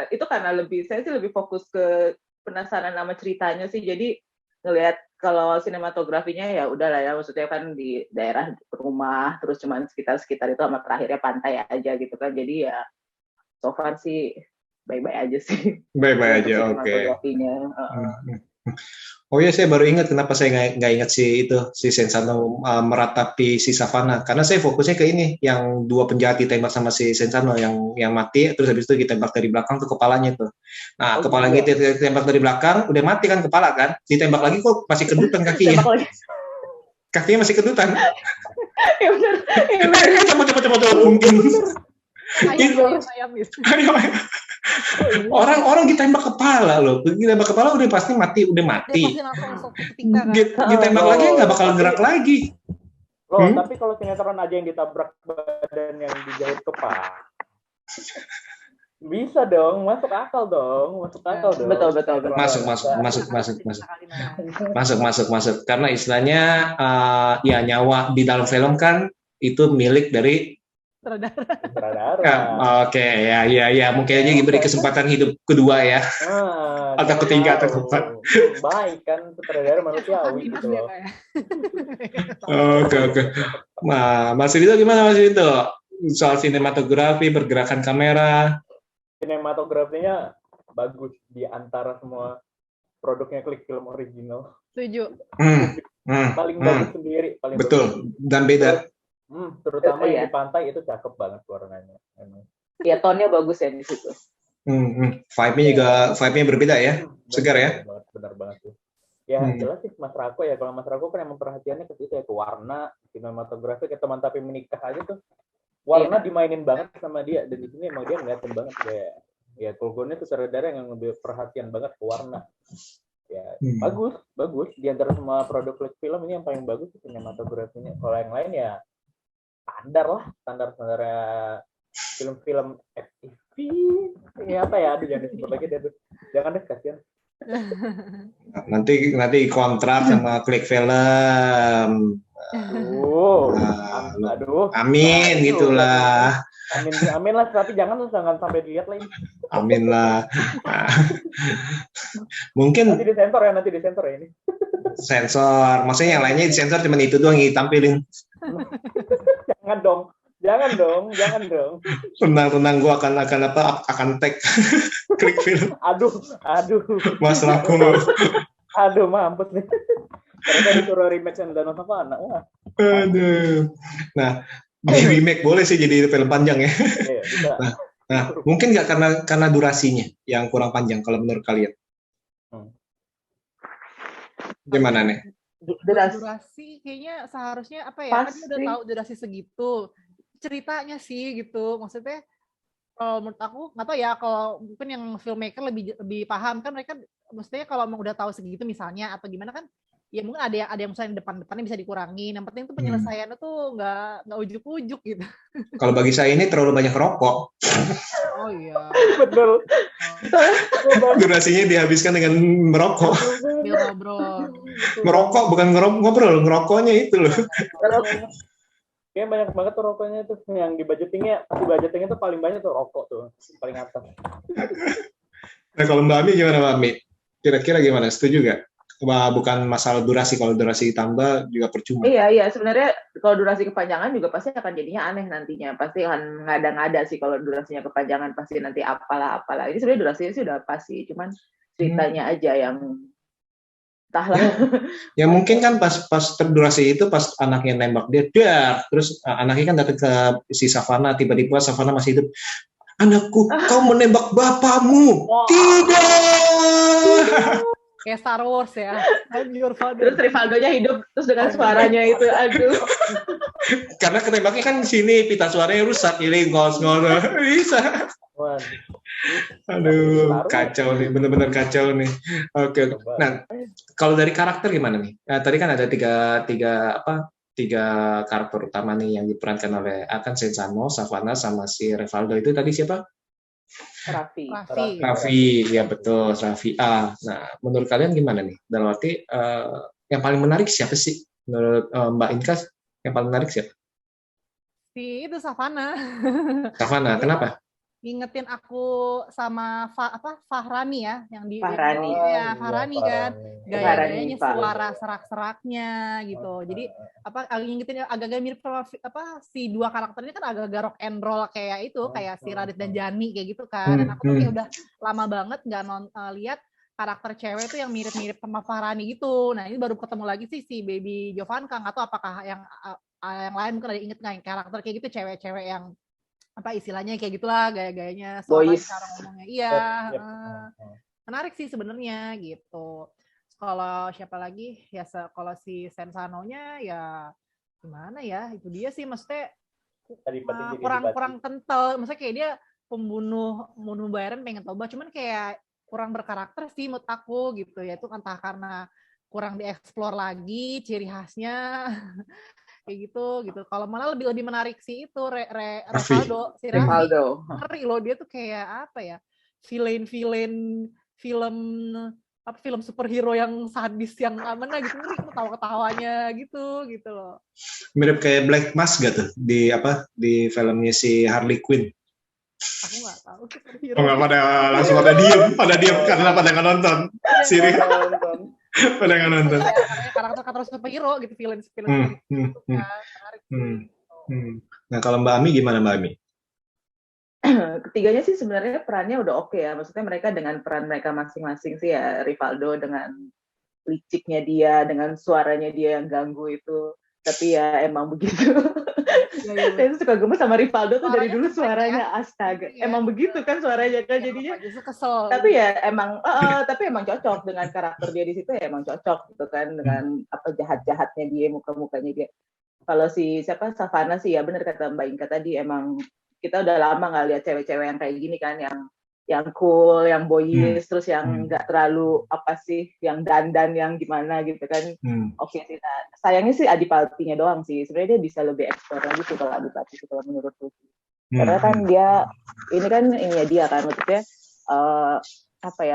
[SPEAKER 4] Itu karena saya sih lebih fokus ke penasaran sama ceritanya sih. Jadi ngelihat kalau sinematografinya ya udahlah ya, maksudnya kan di daerah rumah, terus cuman sekitar itu sama terakhirnya pantai aja gitu kan. Jadi ya so far sih baik-baik aja sih.
[SPEAKER 6] Baik-baik aja, oke.
[SPEAKER 4] Sinematografinya.
[SPEAKER 6] Oh ya, saya baru ingat kenapa saya nggak ingat si Sensano meratapi si Savana, karena saya fokusnya ke ini, yang dua penjahat ditembak sama si Sensano yang mati, terus habis itu ditembak dari belakang ke kepalanya tuh. Nah, kepalanya ditembak dari belakang, udah mati kan kepala kan, ditembak lagi kok masih kedutan kakinya.
[SPEAKER 4] Tembak lagi.
[SPEAKER 6] Kakinya masih kedutan.
[SPEAKER 4] Ya benar.
[SPEAKER 6] Cepet. Mungkin.
[SPEAKER 5] Ayam gitu.
[SPEAKER 6] Orang ditembak kepala loh. Ditembak kepala udah pasti mati, udah
[SPEAKER 5] Dia
[SPEAKER 6] mati.
[SPEAKER 5] pasti langsung seketika kan.
[SPEAKER 6] Ditembak lagi nggak bakal gerak lagi.
[SPEAKER 7] Loh, tapi kalau sinetron aja yang ditabrak badan yang dijahit kepala. Bisa dong, masuk akal dong.
[SPEAKER 4] Betul.
[SPEAKER 6] Masuk. Karena istilahnya ya nyawa di dalam film kan itu milik dari
[SPEAKER 7] Sutradara.
[SPEAKER 6] Oke, ya mungkin aja diberi kesempatan hidup kedua ya. Atau ketiga atau keempat.
[SPEAKER 7] Baik kan, sutradara manusiawi gitu loh.
[SPEAKER 6] Oke. Nah, Mas Rito gimana Mas Rito? Soal sinematografi, pergerakan kamera.
[SPEAKER 7] Sinematografinya bagus di antara semua produknya Klik Film original.
[SPEAKER 5] Setuju.
[SPEAKER 7] Paling bagus sendiri, paling
[SPEAKER 6] Betul, dan beda.
[SPEAKER 7] Terutama
[SPEAKER 4] Betul,
[SPEAKER 7] yang
[SPEAKER 4] ya.
[SPEAKER 7] di pantai itu cakep banget warnanya. Emang.
[SPEAKER 4] Ya, tone-nya bagus ya di situ.
[SPEAKER 6] Vibe-nya berbeda ya, segar ya.
[SPEAKER 7] Benar banget tuh. Ya jelas sih Mas Rako ya, kalau Mas Rako kan emang perhatiannya ke situ ya, ke warna, sinematografi, kayak Teman Tapi Menikah aja tuh. Warna dimainin banget sama dia, dan di sini emang dia ngeliatin banget kayak ya Kulgonnya tuh sutradara yang lebih perhatian banget ke warna. Ya bagus di antara semua produk film ini yang paling bagus sih sinematografinya. Kalau yang lain ya standar film-film FTV ya apa ya, aduh jangan disebut lagi deh, jangan deh, kasihan.
[SPEAKER 6] Nanti kontrak sama Klik Film.
[SPEAKER 7] Aduh.
[SPEAKER 6] Amin gitulah.
[SPEAKER 7] Amin lah, tapi jangan sampai dilihat lah ini.
[SPEAKER 6] Amin lah. Mungkin
[SPEAKER 7] Nanti disensor ya ini.
[SPEAKER 6] sensor, maksudnya yang lainnya disensor, cuma itu doang yang ditampilin.
[SPEAKER 7] Jangan dong.
[SPEAKER 6] Tenang, gua akan tag Klik Film.
[SPEAKER 7] Aduh.
[SPEAKER 6] Mas Rako.
[SPEAKER 7] Aduh, mampus nih. Mereka disuruh remake Danau Savana. Wah.
[SPEAKER 6] Aduh. Nah, di remake boleh sih jadi film panjang ya.
[SPEAKER 7] Iya, bisa.
[SPEAKER 6] Nah, mungkin nggak karena durasinya yang kurang panjang kalau menurut kalian. Gimana nih?
[SPEAKER 5] Durasi kayaknya seharusnya apa ya? Kan dia udah
[SPEAKER 4] Pasti.
[SPEAKER 5] tahu durasi segitu. Ceritanya sih gitu. Maksudnya kalau menurut aku nggak tahu ya, kalau mungkin yang filmmaker lebih paham kan, mereka maksudnya kalau mau udah tahu segitu misalnya atau gimana kan, ya mungkin ada yang misalnya depannya bisa dikurangi. Yang penting tuh penyelesaiannya tuh nggak ujuk-ujuk gitu.
[SPEAKER 6] Kalau bagi saya ini terlalu banyak rokok.
[SPEAKER 5] Oh iya.
[SPEAKER 7] Betul.
[SPEAKER 6] Durasinya dihabiskan dengan merokok.
[SPEAKER 5] Sambil ngobrol.
[SPEAKER 6] Merokok bukan ngobrol, ngerokoknya itu loh.
[SPEAKER 7] Kayaknya banyak banget tuh rokoknya tuh, yang di budgetingnya tuh paling banyak tuh rokok tuh, paling atas.
[SPEAKER 6] Nah, kalau Mbak Ami gimana Mbak Ami? Kira-kira gimana? Setuju nggak? Bukan masalah durasi, kalau durasi ditambah juga percuma.
[SPEAKER 4] Iya, sebenarnya kalau durasi kepanjangan juga pasti akan jadinya aneh nantinya. Pasti akan ngada-ngada sih kalau durasinya kepanjangan, pasti nanti apalah. Ini sebenarnya durasinya sih udah pasti, cuman ceritanya aja yang entahlah.
[SPEAKER 6] Ya mungkin kan pas terdurasi itu pas anaknya nembak dia, terus anaknya kan datang ke si Savana, tiba-tiba Savana masih hidup. Anakku, kau menembak bapakmu.
[SPEAKER 4] Wow.
[SPEAKER 6] Tidak.
[SPEAKER 5] Kayak Star Wars ya. I'm your father.
[SPEAKER 4] Terus Rivaldo-nya hidup terus dengan suaranya itu, aduh.
[SPEAKER 6] Karena ketembaknya kan di sini, pita suaranya rusak, jadi ngos-ngos bisa.
[SPEAKER 7] Waduh.
[SPEAKER 6] Aduh, kacau nih, bener-bener kacau nih. Oke. Nah, kalau dari karakter gimana nih? Nah, tadi kan ada tiga karakter utama nih yang diperankan oleh akan Sensano, Savana, sama si Rivaldo. Itu tadi siapa? Raffi, ya betul, Raffi A. Nah, menurut kalian gimana nih? Dalam arti yang paling menarik siapa sih? Menurut Mbak Inka, yang paling menarik siapa?
[SPEAKER 5] Si itu Savana.
[SPEAKER 6] Savana, kenapa?
[SPEAKER 5] Ngingetin aku sama Fahrani ya, yang di
[SPEAKER 4] Fahrani.
[SPEAKER 5] Ya, Fahrani kan. Gaya-gayanya
[SPEAKER 4] Fahrani,
[SPEAKER 5] suara serak-seraknya gitu. Jadi ngingetin agak-agak mirip sama si dua karakter ini kan agak-agak rock and roll kayak itu, kayak si Radit dan Jani kayak gitu kan. Dan aku tuh kayak udah lama banget nggak lihat karakter cewek tuh yang mirip-mirip sama Fahrani gitu. Nah, ini baru ketemu lagi sih si Baby Jovanka, nggak tahu apakah yang lain mungkin ada inget nggak yang karakter kayak gitu, cewek-cewek yang apa istilahnya kayak gitulah, gaya-gayanya, suara cara ngomongnya. Iya, menarik sih sebenarnya gitu. Kalau siapa lagi ya, kalau si Sensano-nya ya gimana ya, itu dia sih, maksudnya kurang kental, maksudnya kayak dia pembunuh bayaran pengen tobat, cuman kayak kurang berkarakter sih menurut aku gitu ya, itu entah karena kurang dieksplor lagi ciri khasnya kayak gitu. Kalau malah lebih menarik sih itu Rivaldo, si Rivaldo. Ngeri loh, dia tuh kayak apa ya, villain film superhero yang sadis yang mana gitu, ngeri ketawa-ketawanya gitu loh.
[SPEAKER 6] Mirip kayak Black Mask gitu di filmnya si Harley Quinn.
[SPEAKER 5] Aku nggak tahu superhero.
[SPEAKER 6] Nggak pada diem karena pada nggak nonton siri. Pada nggak nonton.
[SPEAKER 5] Karakter superhero gitu, film.
[SPEAKER 6] Nah, kalau Mbak Ami gimana Mbak Ami?
[SPEAKER 4] Ketiganya sih sebenarnya perannya udah oke ya. Maksudnya mereka dengan peran mereka masing-masing sih ya. Rivaldo dengan liciknya dia, dengan suaranya dia yang ganggu itu. Tapi ya emang begitu. Saya tuh suka gemes sama Rivaldo tuh dari dulu suaranya astaga. Emang begitu kan suaranya kan jadinya.
[SPEAKER 5] Kesel.
[SPEAKER 4] Tapi ya emang cocok dengan karakter dia di situ ya, emang cocok gitu kan dengan apa jahat-jahatnya dia, muka-mukanya dia. Kalau si Savana sih ya benar kata Mbak Inka tadi, emang kita udah lama nggak lihat cewek-cewek yang kayak gini kan, yang cool, yang boyish, terus yang nggak terlalu yang dandan yang gimana gitu kan. Oke sih, nah, sayangnya sih Adipatinya doang sih, sebenarnya dia bisa lebih eksplor lagi sih kalau Adipati kalau menurutku. Karena kan dia ini kan dia kan maksudnya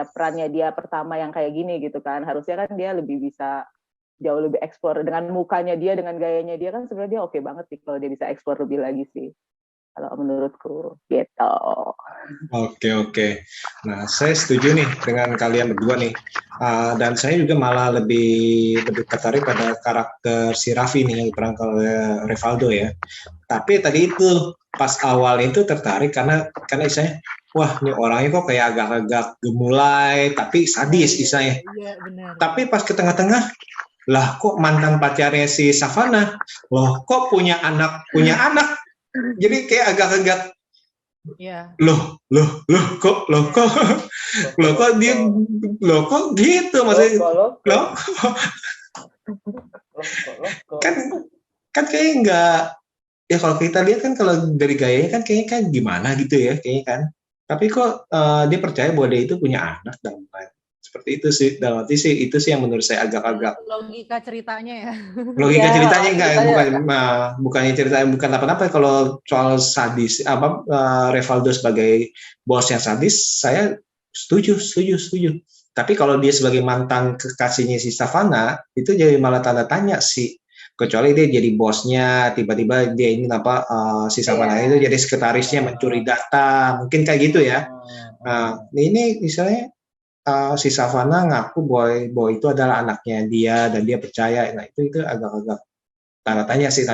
[SPEAKER 4] perannya dia pertama yang kayak gini gitu kan, harusnya kan dia lebih bisa jauh lebih eksplor dengan mukanya dia, dengan gayanya dia kan sebenarnya dia oke banget sih kalau dia bisa eksplor lebih lagi sih. Kalau menurutku gitu.
[SPEAKER 6] Oke. Nah, saya setuju nih dengan kalian berdua nih. Dan saya juga malah lebih tertarik pada karakter si Raffi nih yang diperankan oleh Rivaldo ya. Tapi tadi itu pas awal itu tertarik karena istilahnya, wah ini orangnya kok kayak agak-agak gemulai tapi sadis istilahnya.
[SPEAKER 5] Iya, benar.
[SPEAKER 6] Tapi pas ke tengah-tengah, lah kok mantan pacarnya si Savana, loh kok punya anak. Jadi kayak agak-agak loh kok gitu maksudnya kan kayak enggak ya, kalau kita lihat kan kalau dari gayanya kan kayaknya kan gimana gitu ya kayaknya kan, tapi kok dia percaya bahwa dia itu punya anak dan seperti itu sih. Dalam arti sih itu sih yang menurut saya agak-agak
[SPEAKER 5] logika ceritanya ya.
[SPEAKER 6] Logika ceritanya enggak, bukannya cerita, bukan apa-apa. Kalau soal sadis Rivaldo sebagai bos yang sadis, saya setuju. Tapi kalau dia sebagai mantan kekasihnya si Savana, itu jadi malah tanda tanya sih. Kecuali dia jadi bosnya, tiba-tiba dia ingin si Savannah itu jadi sekretarisnya mencuri data, mungkin kayak gitu ya. Nah, ini misalnya si Savannah ngaku boy itu adalah anaknya dia dan dia percaya. Nah, itu agak-agak tanda tanya sih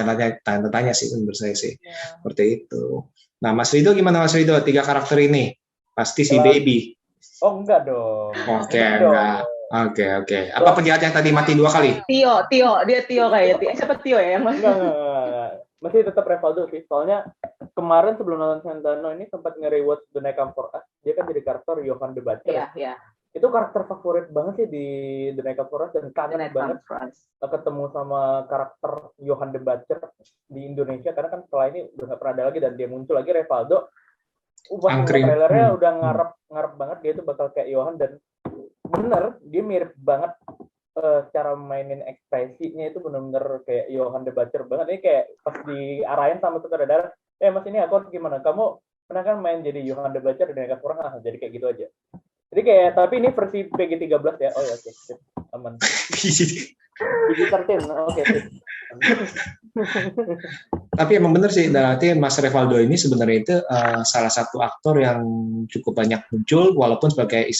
[SPEAKER 6] menurut saya sih. Seperti itu. Nah, Mas Rido gimana Mas Rido? 3 karakter ini pasti si Baby.
[SPEAKER 7] Oh enggak dong.
[SPEAKER 6] Oke,
[SPEAKER 7] Enggak
[SPEAKER 6] enggak.
[SPEAKER 7] dong.
[SPEAKER 6] Oke. Apa penjahat yang tadi mati 2 kali?
[SPEAKER 4] Tio, dia Tio kayaknya. Siapa Tio ya yang
[SPEAKER 7] Enggak. Masih tetap Revaldo sih. Soalnya kemarin sebelum nonton Santano ini sempat nge-rewatch The Night Comes For Us. Dia kan jadi karakter Johan the Butcher.
[SPEAKER 4] Iya.
[SPEAKER 7] Itu karakter favorit banget sih di The Night Comes For Us dan kangen banget ketemu sama karakter Johan the Butcher di Indonesia karena kan setelah ini udah nggak pernah ada lagi dan dia muncul lagi Revaldo. Pas trailernya udah ngarep banget dia itu bakal kayak Johan dan bener dia mirip banget cara mainin ekspresinya itu bener-bener kayak Johan the Butcher banget. Ini kayak pas diarahin sama sutradara, Mas ini aku gimana? Kamu pernah kan main jadi Johan the Butcher dan agak kurang jadi kayak gitu aja. Jadi kayak tapi ini versi PG-13 ya. Oh ya oke. Aman. PG-13. Oke.
[SPEAKER 6] Tapi emang bener sih, berarti Mas Revaldo ini sebenarnya itu salah satu aktor yang cukup banyak muncul, walaupun sebagai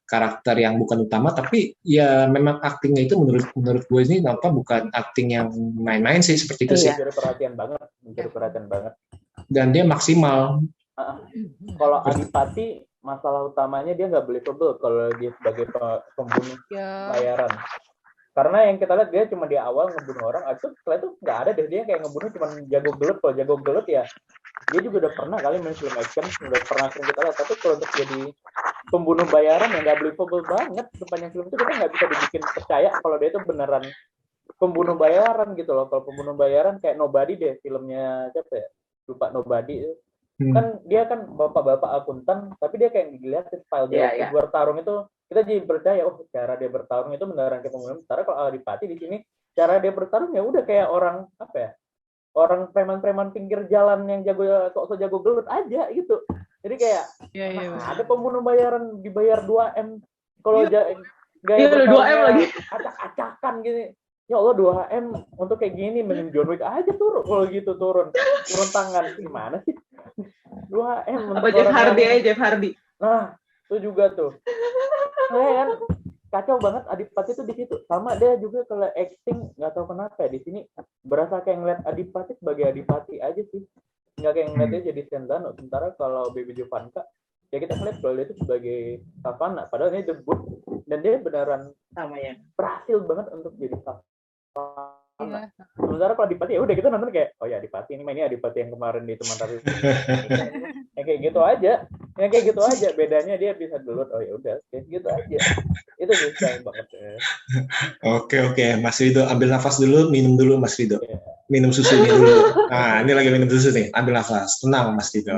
[SPEAKER 6] karakter yang bukan utama, tapi ya memang aktingnya itu menurut gue ini bukan akting yang main-main sih, seperti itu sih.
[SPEAKER 7] Mencuri perhatian banget.
[SPEAKER 6] Dan dia maksimal.
[SPEAKER 7] Kalau Adipati, masalah utamanya dia nggak believable kalau dia sebagai pembunuh bayaran. Karena yang kita lihat dia cuma di awal ngebunuh orang, setelah itu nggak ada deh dia kayak ngebunuh cuma jago gelut. Kalau jago gelut ya dia juga udah pernah kali main film action, udah pernah sering kita lihat. Tapi kalau untuk jadi pembunuh bayaran yang nggak believable banget sepanjang film itu kita nggak bisa dibikin percaya kalau dia itu beneran pembunuh bayaran gitu loh. Kalau pembunuh bayaran kayak Nobody deh filmnya siapa ya? Lupa Nobody. Kan dia kan bapak-bapak akuntan, tapi dia kayak dilihat file dia bertarung itu kita jadi percaya cara dia bertarung itu beneran kayak pembunuh. Sementara kalau Adipati di sini cara dia bertarung ya udah kayak orang orang preman-preman pinggir jalan yang sok jago gelut aja gitu. Jadi kayak ada pembunuh bayaran dibayar 2M kalau gaya
[SPEAKER 4] 2M lagi
[SPEAKER 7] acak-acakan gini. Ya Allah 2M untuk kayak gini mending John Wick aja turun kalau gitu turun tangan gimana sih 2M
[SPEAKER 4] apa Jeff Hardy
[SPEAKER 7] nah itu juga tuh kan kacau banget Adipati tuh di situ sama dia juga kalau acting nggak tahu kenapa ya di sini berasa kayak ngeliat Adipati sebagai Adipati aja sih nggak kayak ngeliat dia jadi Sentano. Sementara kalau Baby Jovanka ya kita ngeliat kalau dia itu sebagai Savannah padahal ini debut dan dia beneran berhasil banget untuk jadi Savannah. Sementara kalau Adipati ya udah kita nonton kayak oh ya Adipati ini mainnya Adipati yang kemarin di teman tapi yang kayak gitu aja bedanya dia bisa gelut oh ya udah kayak gitu aja itu sih sayang banget ya.
[SPEAKER 6] Oke Mas Rido ambil nafas dulu minum dulu Mas Rido minum susunya dulu nah ini lagi minum susu nih ambil nafas tenang Mas Rido.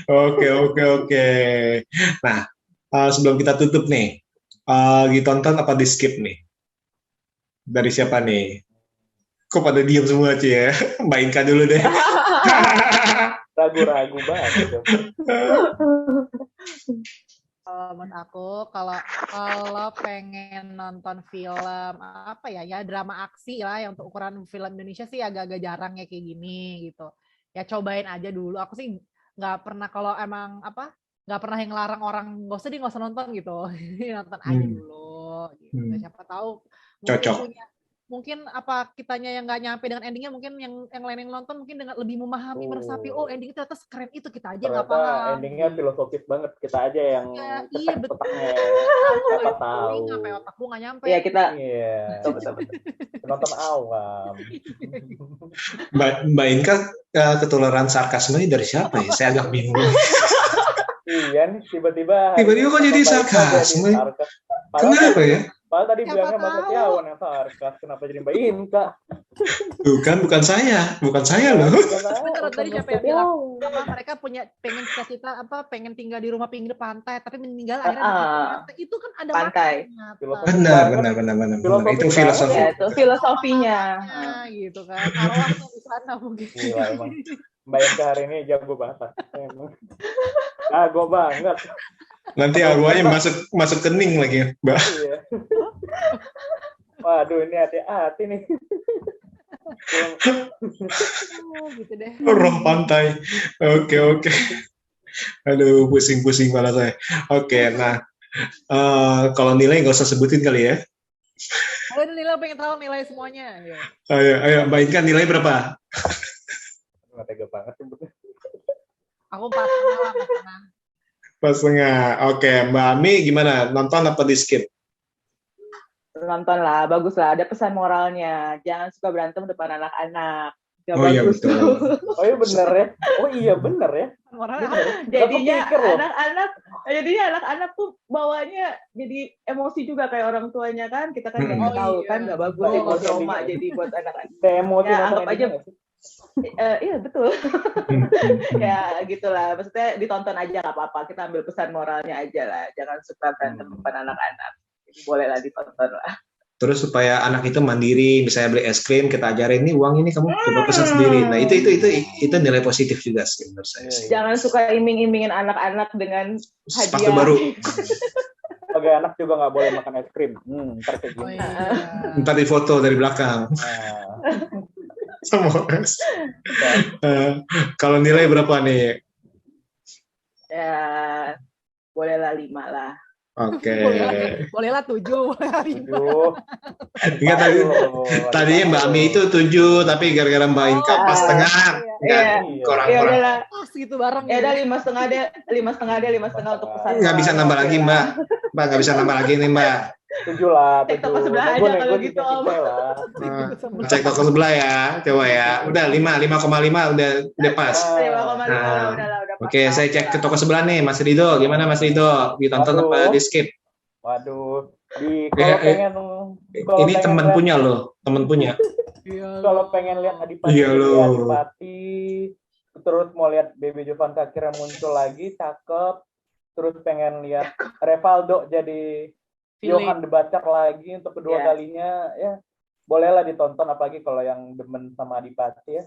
[SPEAKER 6] Oke. Nah sebelum kita tutup nih ditonton apa di skip nih? Dari siapa nih? Kok pada diam semua Ci ya? Mbak Inka dulu deh.
[SPEAKER 7] Ragu-ragu banget.
[SPEAKER 5] Menurut aku kalau pengen nonton film apa ya drama aksi lah yang untuk ukuran film Indonesia sih agak-agak jarang ya kayak gini gitu. Ya cobain aja dulu. Aku sih nggak pernah kalau emang nggak pernah yang ngelarang orang nggak usah nonton gitu. Nonton aja dulu gitu. Siapa tahu
[SPEAKER 6] cocok.
[SPEAKER 5] Mungkin apa kitanya yang nggak nyampe dengan endingnya mungkin yang lain yang nonton mungkin dengan lebih memahami meresapi ending itu ternyata sekeren itu kita aja nggak paham.
[SPEAKER 7] Endingnya filosofis banget kita aja yang
[SPEAKER 5] iya betul.
[SPEAKER 7] Siapa tahu.
[SPEAKER 5] Sampai otakku nggak nyampe.
[SPEAKER 4] Iya kita.
[SPEAKER 7] Betul. Penonton awam.
[SPEAKER 6] Mbak Inka ketularan sarkasme ini dari siapa ya? Saya agak bingung.
[SPEAKER 7] Iya nih tiba-tiba
[SPEAKER 6] kok jadi sarkasme? Kenapa ya?
[SPEAKER 7] Padahal tadi bilangnya Mbak Setiawan yang sarkas, kenapa jadi Mbak Inka?
[SPEAKER 6] Bukan saya loh.
[SPEAKER 5] Bener tadi siapa yang bilang mereka pengen cita-cita pengen tinggal di rumah pinggir pantai tapi meninggal akhirnya di pantai. Itu kan ada
[SPEAKER 4] pantai.
[SPEAKER 6] Benar. Itu filosofi.
[SPEAKER 4] Ya, itu filosofinya.
[SPEAKER 5] Gitu kan. Arwah tuh di sana mungkin.
[SPEAKER 7] Gila emang. Mbak Inka hari ini jago banget. Jago banget.
[SPEAKER 6] Nanti arwahnya masuk kening lagi, Mbak.
[SPEAKER 7] Iya. Waduh, ini hati-hati nih.
[SPEAKER 5] Oh, gitu deh.
[SPEAKER 6] Roh pantai. Oke. Aduh, pusing-pusing kepala saya. Oke, nah kalau nilai nggak usah sebutin kali ya.
[SPEAKER 5] Kalau nilai pengen tahu nilai semuanya. Ya.
[SPEAKER 6] Ayo, Mbak Inka nilai berapa?
[SPEAKER 7] Nggak tega banget sebutnya.
[SPEAKER 5] Aku 4,5 lah, 4,5.
[SPEAKER 6] 4,5. Oke, Mbak Ami gimana? Nonton apa di skip?
[SPEAKER 4] Nonton lah, bagus lah. Ada pesan moralnya. Jangan suka berantem depan anak-anak. Ya,
[SPEAKER 6] Oh iya
[SPEAKER 4] bagus
[SPEAKER 6] betul.
[SPEAKER 4] tuh.
[SPEAKER 7] Oh iya bener ya. Oh iya bener ya.
[SPEAKER 5] Moralnya
[SPEAKER 7] Bener.
[SPEAKER 4] Jadinya
[SPEAKER 7] Nggak kepikir loh.
[SPEAKER 4] anak-anak tuh bawanya jadi emosi juga kayak orang tuanya kan. Kita kan nggak
[SPEAKER 5] Oh,
[SPEAKER 4] tahu
[SPEAKER 5] iya.
[SPEAKER 4] kan, nggak bagus
[SPEAKER 7] Oh,
[SPEAKER 4] ya buat
[SPEAKER 7] iya.
[SPEAKER 4] trauma jadi buat anak-anak.
[SPEAKER 7] Kayak emosi
[SPEAKER 4] Ya,
[SPEAKER 7] nonton
[SPEAKER 4] anggap
[SPEAKER 7] ini
[SPEAKER 4] aja.
[SPEAKER 7] nggak sih?
[SPEAKER 4] Iya betul. Ya gitulah. Maksudnya ditonton aja nggak apa-apa. Kita ambil pesan moralnya aja lah. Jangan suka berantem depan anak-anak. Jadi bolehlah ditonton lah.
[SPEAKER 6] Terus supaya anak itu mandiri, misalnya beli es krim, kita ajarin nih uang ini kamu coba pesan sendiri. Nah itu nilai positif juga sih menurut saya.
[SPEAKER 7] Iya, iya.
[SPEAKER 4] Jangan suka iming-imingin anak-anak dengan
[SPEAKER 6] Sepatu
[SPEAKER 4] hadiah.
[SPEAKER 6] baru,
[SPEAKER 7] Sebagai anak juga nggak boleh makan es krim. Ntar kayak
[SPEAKER 5] Oh,
[SPEAKER 7] gini.
[SPEAKER 5] iya.
[SPEAKER 6] ntar di foto dari belakang.
[SPEAKER 7] Nah,
[SPEAKER 6] Sama es. Kalau nilai berapa nih?
[SPEAKER 4] Ya bolehlah 5 lah.
[SPEAKER 6] Oke.
[SPEAKER 5] Bolehlah 7, bolehlah 5.
[SPEAKER 7] aduh.
[SPEAKER 6] Ingat tadinya Mbak Ami itu 7, tapi gara-gara Mbak Inka pas tengah,
[SPEAKER 4] Iya.
[SPEAKER 6] kurang.
[SPEAKER 4] Ya udahlah.
[SPEAKER 5] Pas gitu bareng.
[SPEAKER 4] Ya udah 5,5 deh, 5,5 untuk pesan.
[SPEAKER 6] Nggak bisa nambah lagi Mbak. Mbak nggak bisa nambah lagi nih Mbak.
[SPEAKER 7] 7 lah.
[SPEAKER 4] Cek toko sebelah aja kalau gitu, Om.
[SPEAKER 6] Cek toko sebelah ya, coba ya. Udah 5,5 udah pas.
[SPEAKER 4] 5,5
[SPEAKER 6] Nah.
[SPEAKER 4] udahlah, udah pas.
[SPEAKER 6] Oke, saya cek ke toko sebelah nih, Mas Rido. Gimana Mas Rido? Ditonton
[SPEAKER 7] Waduh.
[SPEAKER 6] apa di skip?
[SPEAKER 7] Waduh.
[SPEAKER 6] Ya,
[SPEAKER 7] Kalau
[SPEAKER 6] ini
[SPEAKER 7] pengen
[SPEAKER 6] teman
[SPEAKER 7] lihat-
[SPEAKER 6] punya loh, teman punya.
[SPEAKER 5] Iya.
[SPEAKER 7] Kalau pengen lihat Adipati,
[SPEAKER 6] Iya, lo.
[SPEAKER 7] Adipati, terus mau lihat Baby Jovanka akhirnya muncul lagi, cakep. Terus pengen lihat Revaldo jadi
[SPEAKER 5] Philip.
[SPEAKER 7] Johan the Butcher lagi untuk kedua
[SPEAKER 4] Iya.
[SPEAKER 7] kalinya, ya bolehlah ditonton, apalagi kalau yang demen sama Adipati ya.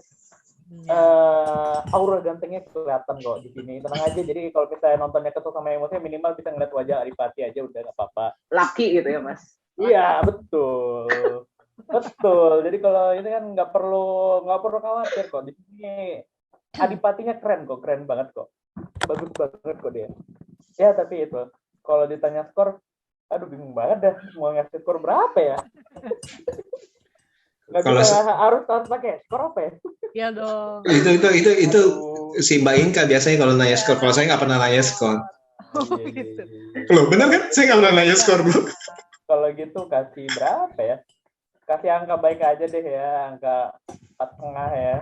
[SPEAKER 7] Aura gantengnya kelihatan kok di sini, tenang aja. Jadi kalau misalnya nontonnya kesel sama emosi, minimal bisa ngeliat wajah Adipati aja udah nggak apa-apa.
[SPEAKER 4] Laki gitu ya, Mas.
[SPEAKER 7] Iya betul, betul. Jadi kalau ini kan nggak perlu khawatir kok. Di sini Adipatinya keren kok, keren banget kok, bagus banget kok dia. Ya tapi itu kalau ditanya skor, aduh bingung banget dah mau ngasih skor berapa ya. Nggak
[SPEAKER 6] Kalau
[SPEAKER 7] bisa, harus pakai skor apa ya?
[SPEAKER 5] Iya dong.
[SPEAKER 6] Itu
[SPEAKER 7] Aduh.
[SPEAKER 6] si Mbak Inka biasanya kalau nanya skor. Kalau saya nggak pernah nanya skor.
[SPEAKER 5] Oh,
[SPEAKER 7] Iya, iya,
[SPEAKER 5] gitu.
[SPEAKER 7] iya.
[SPEAKER 6] Loh, benar kan? Saya nggak pernah nanya skor, Bro.
[SPEAKER 7] Kalau gitu kasih berapa ya? Kasih angka baik aja deh ya, angka 4,5 ya.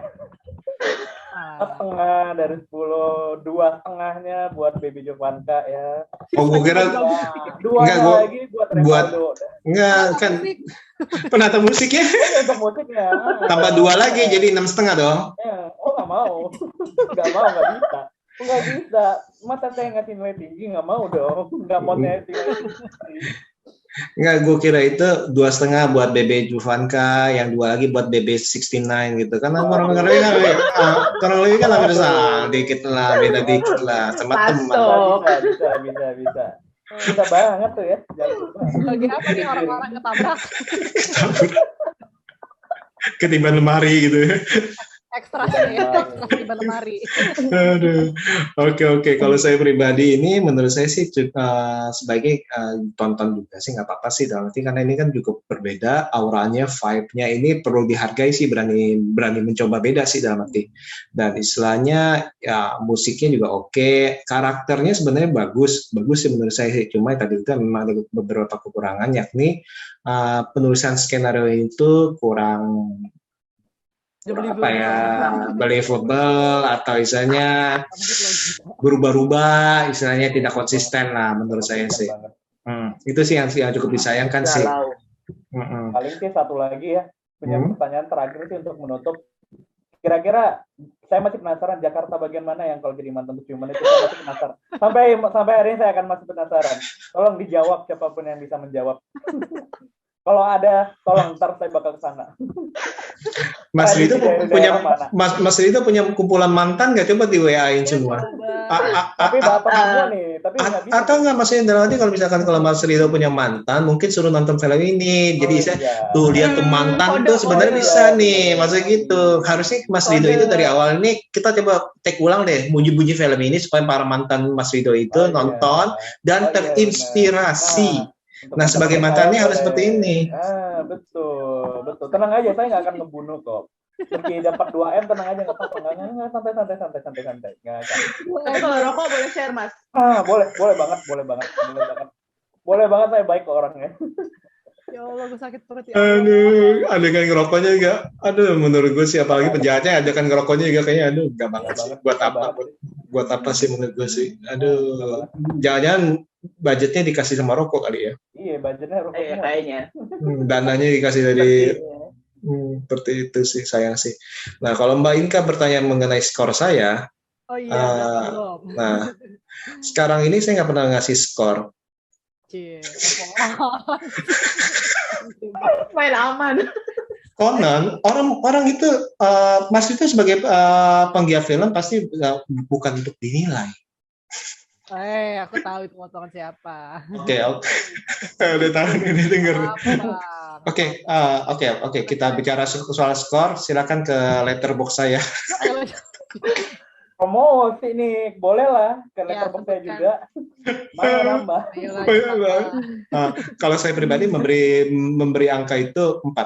[SPEAKER 5] Ah.
[SPEAKER 7] 4,5 dari 10, 2,5-nya buat Baby Jovanka ya.
[SPEAKER 6] Oh, gue kira
[SPEAKER 7] Dua
[SPEAKER 6] Enggak, gua-
[SPEAKER 7] lagi buat Revaldo.
[SPEAKER 6] nggak kan penata musiknya
[SPEAKER 7] Untuk musiknya.
[SPEAKER 6] tambah 2 lagi jadi 6,5 dong.
[SPEAKER 7] Ya. Oh nggak mau, nggak bisa. Nggak bisa. Masa saya ngasih nilai tinggi nggak mau dong. Nggak mau saya nilai tinggi.
[SPEAKER 6] Nggak, gue kira itu 2,5 buat BB Jovanka, yang 2 lagi buat BB 69 gitu. Karena orang lebih kan hampir sama, dikit lah, beda dikit lah, sama teman.
[SPEAKER 4] Masuk.
[SPEAKER 7] Bisa. Bisa banget tuh ya. Jangan lupa.
[SPEAKER 5] Lagi apa nih orang-orang ketabrak
[SPEAKER 6] Ketiban lemari gitu ya.
[SPEAKER 5] ekstra ya, ekstra di lemari.
[SPEAKER 6] Aduh. Oke. Kalau saya pribadi ini, menurut saya sih sebagai tonton juga sih nggak apa-apa sih dalam arti karena ini kan cukup berbeda, auranya, vibe-nya ini perlu dihargai sih, berani mencoba beda sih dalam arti. Dan istilahnya ya musiknya juga oke, karakternya sebenarnya bagus sih menurut saya sih. Cuma tadi itu memang ada beberapa kekurangan, yakni penulisan skenario itu kurang apa ya, believable atau istilahnya berubah-ubah, istilahnya tidak konsisten lah menurut saya sih. Itu sih yang cukup disayangkan sih.
[SPEAKER 7] Paling sih satu lagi ya, punya pertanyaan terakhir sih untuk menutup. Kira-kira saya masih penasaran Jakarta bagian mana yang kalau jadi mantan ciuman itu, saya masih penasaran. Sampai hari ini saya akan masih penasaran. Tolong dijawab siapapun yang bisa menjawab. Kalau ada, tolong ntar saya bakal ke sana.
[SPEAKER 6] Mas
[SPEAKER 7] Tadi
[SPEAKER 6] Rido
[SPEAKER 7] dari
[SPEAKER 6] punya
[SPEAKER 7] daerah mana?
[SPEAKER 6] Mas Rido punya kumpulan mantan nggak? Coba di WA-in semua.
[SPEAKER 7] Tapi bapak semua nih, tapi nggak bisa.
[SPEAKER 6] Atau nggak maksudnya dalam arti kalau misalkan kalau Mas Rido punya mantan, mungkin suruh nonton film ini. Jadi saya
[SPEAKER 7] iya.
[SPEAKER 6] tuh lihat tuh mantan
[SPEAKER 4] Kode,
[SPEAKER 6] tuh sebenarnya
[SPEAKER 4] kode.
[SPEAKER 6] bisa nih, maksudnya gitu. Harusnya Mas Rido itu dari awal ini kita coba take ulang deh, bunyi-bunyi film ini supaya para mantan Mas Rido itu
[SPEAKER 7] Oh, iya.
[SPEAKER 6] nonton dan
[SPEAKER 7] Oh, iya,
[SPEAKER 6] terinspirasi.
[SPEAKER 7] benar.
[SPEAKER 6] Nah, sebagai mantannya harus seperti ini.
[SPEAKER 7] Betul. Tenang aja, saya nggak akan ngebunuh kok. Meski dapat 2M, tenang aja, nggak apa-apa. Nggak, santai. Nggak akan.
[SPEAKER 4] Tapi kalau rokok boleh share, Mas.
[SPEAKER 7] Boleh banget. Boleh banget, saya baik ke orangnya.
[SPEAKER 5] Ya Allah, gue sakit perut ya.
[SPEAKER 6] Aduh, adegan ngerokoknya juga. Aduh, menurut gue sih apalagi penjahatnya adegan ngerokoknya juga kayaknya aduh, enggak banget sih. Buat apa sih menurut gue sih? Aduh, jangan-jangan budgetnya dikasih sama rokok kali ya.
[SPEAKER 7] Iya, budgetnya rokok.
[SPEAKER 4] Iya, kayaknya.
[SPEAKER 6] Dananya dikasih dari seperti itu sih, sayang sih. Nah, kalau Mbak Inka bertanya mengenai skor saya,
[SPEAKER 5] Oh iya, belum.
[SPEAKER 6] nah, sekarang ini saya nggak pernah ngasih skor.
[SPEAKER 5] Cie.
[SPEAKER 4] Main aman.
[SPEAKER 6] Konon orang itu Mas itu sebagai penggiat film pasti bukan untuk dinilai.
[SPEAKER 5] Aku tahu itu potongan siapa.
[SPEAKER 6] Oke. Udah tahu ini denger. Oke, kita bicara soal skor, silakan ke letterbox saya.
[SPEAKER 7] Promosi nih, boleh lah ke
[SPEAKER 5] Ya,
[SPEAKER 7] letterbox saya
[SPEAKER 5] sebutkan.
[SPEAKER 7] juga. Mana nambah?
[SPEAKER 6] Kalau saya pribadi memberi angka itu 4.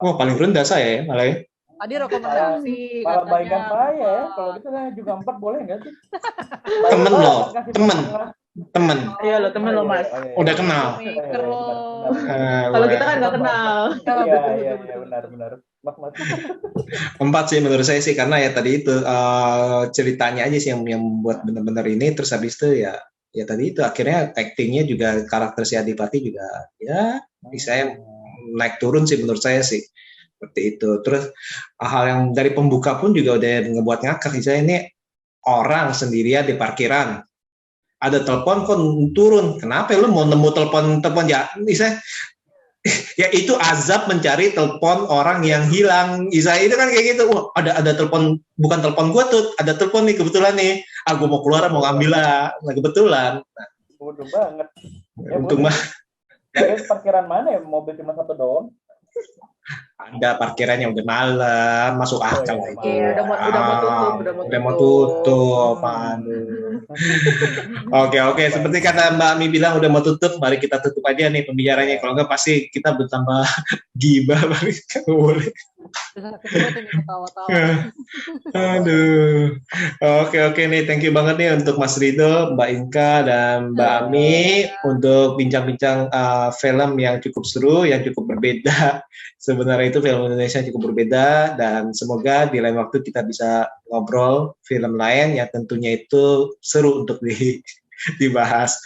[SPEAKER 6] Oh, paling rendah saya ya, malah ya.
[SPEAKER 5] Tadi rekomendasi
[SPEAKER 7] Malah
[SPEAKER 5] katanya.
[SPEAKER 7] baikan saya ya. Kalau gitu saya juga 4 boleh nggak sih?
[SPEAKER 6] Temen loh,
[SPEAKER 7] Kasih
[SPEAKER 6] temen.
[SPEAKER 7] setengah.
[SPEAKER 6] Temen.
[SPEAKER 4] Iya lo, temen lo, Mas.
[SPEAKER 6] Udah kenal.
[SPEAKER 5] Maker lo.
[SPEAKER 4] Kalau kita kan nggak kenal.
[SPEAKER 7] Iya, benar. Mas.
[SPEAKER 6] 4 sih menurut saya sih, karena ya tadi itu ceritanya aja sih yang membuat benar-benar ini. Terus habis itu ya tadi itu akhirnya actingnya juga, karakter si Adipati juga ya bisa naik turun sih menurut saya sih, seperti itu. Terus hal yang dari pembuka pun juga udah ngebuat ngakak. Misalnya ini orang sendirian di parkiran, ada telepon kok turun, kenapa lu mau nemu telepon ya, misalnya ya itu azab mencari telepon orang yang hilang. Isa itu kan kayak gitu. Wah, ada telepon, bukan telepon gua tuh, ada telepon nih kebetulan nih. Gua mau keluar mau ngambil lah. Nah, kebetulan. Nah,
[SPEAKER 7] Bodoh banget.
[SPEAKER 6] untung mah
[SPEAKER 7] Dari parkiran mana ya? Mobil cuma satu doang.
[SPEAKER 6] ada parkirannya udah malam, masuk akal
[SPEAKER 7] iya,
[SPEAKER 6] itu.
[SPEAKER 4] Iya, udah mau tutup.
[SPEAKER 6] Aduh. Oke. Seperti kata Mbak Mi bilang udah mau tutup, mari kita tutup aja nih pembicaranya. Kalau enggak pasti kita bertambah gibah, boleh.
[SPEAKER 5] Sakit perut ini ketawa-tawa.
[SPEAKER 6] Aduh. Oke nih, thank you banget nih untuk Mas Rido, Mbak Inka, dan Mbak Ami untuk bincang-bincang film yang cukup seru, yang cukup berbeda. Sebenarnya itu film Indonesia yang cukup berbeda, dan semoga di lain waktu kita bisa ngobrol film lain yang tentunya itu seru untuk dibahas.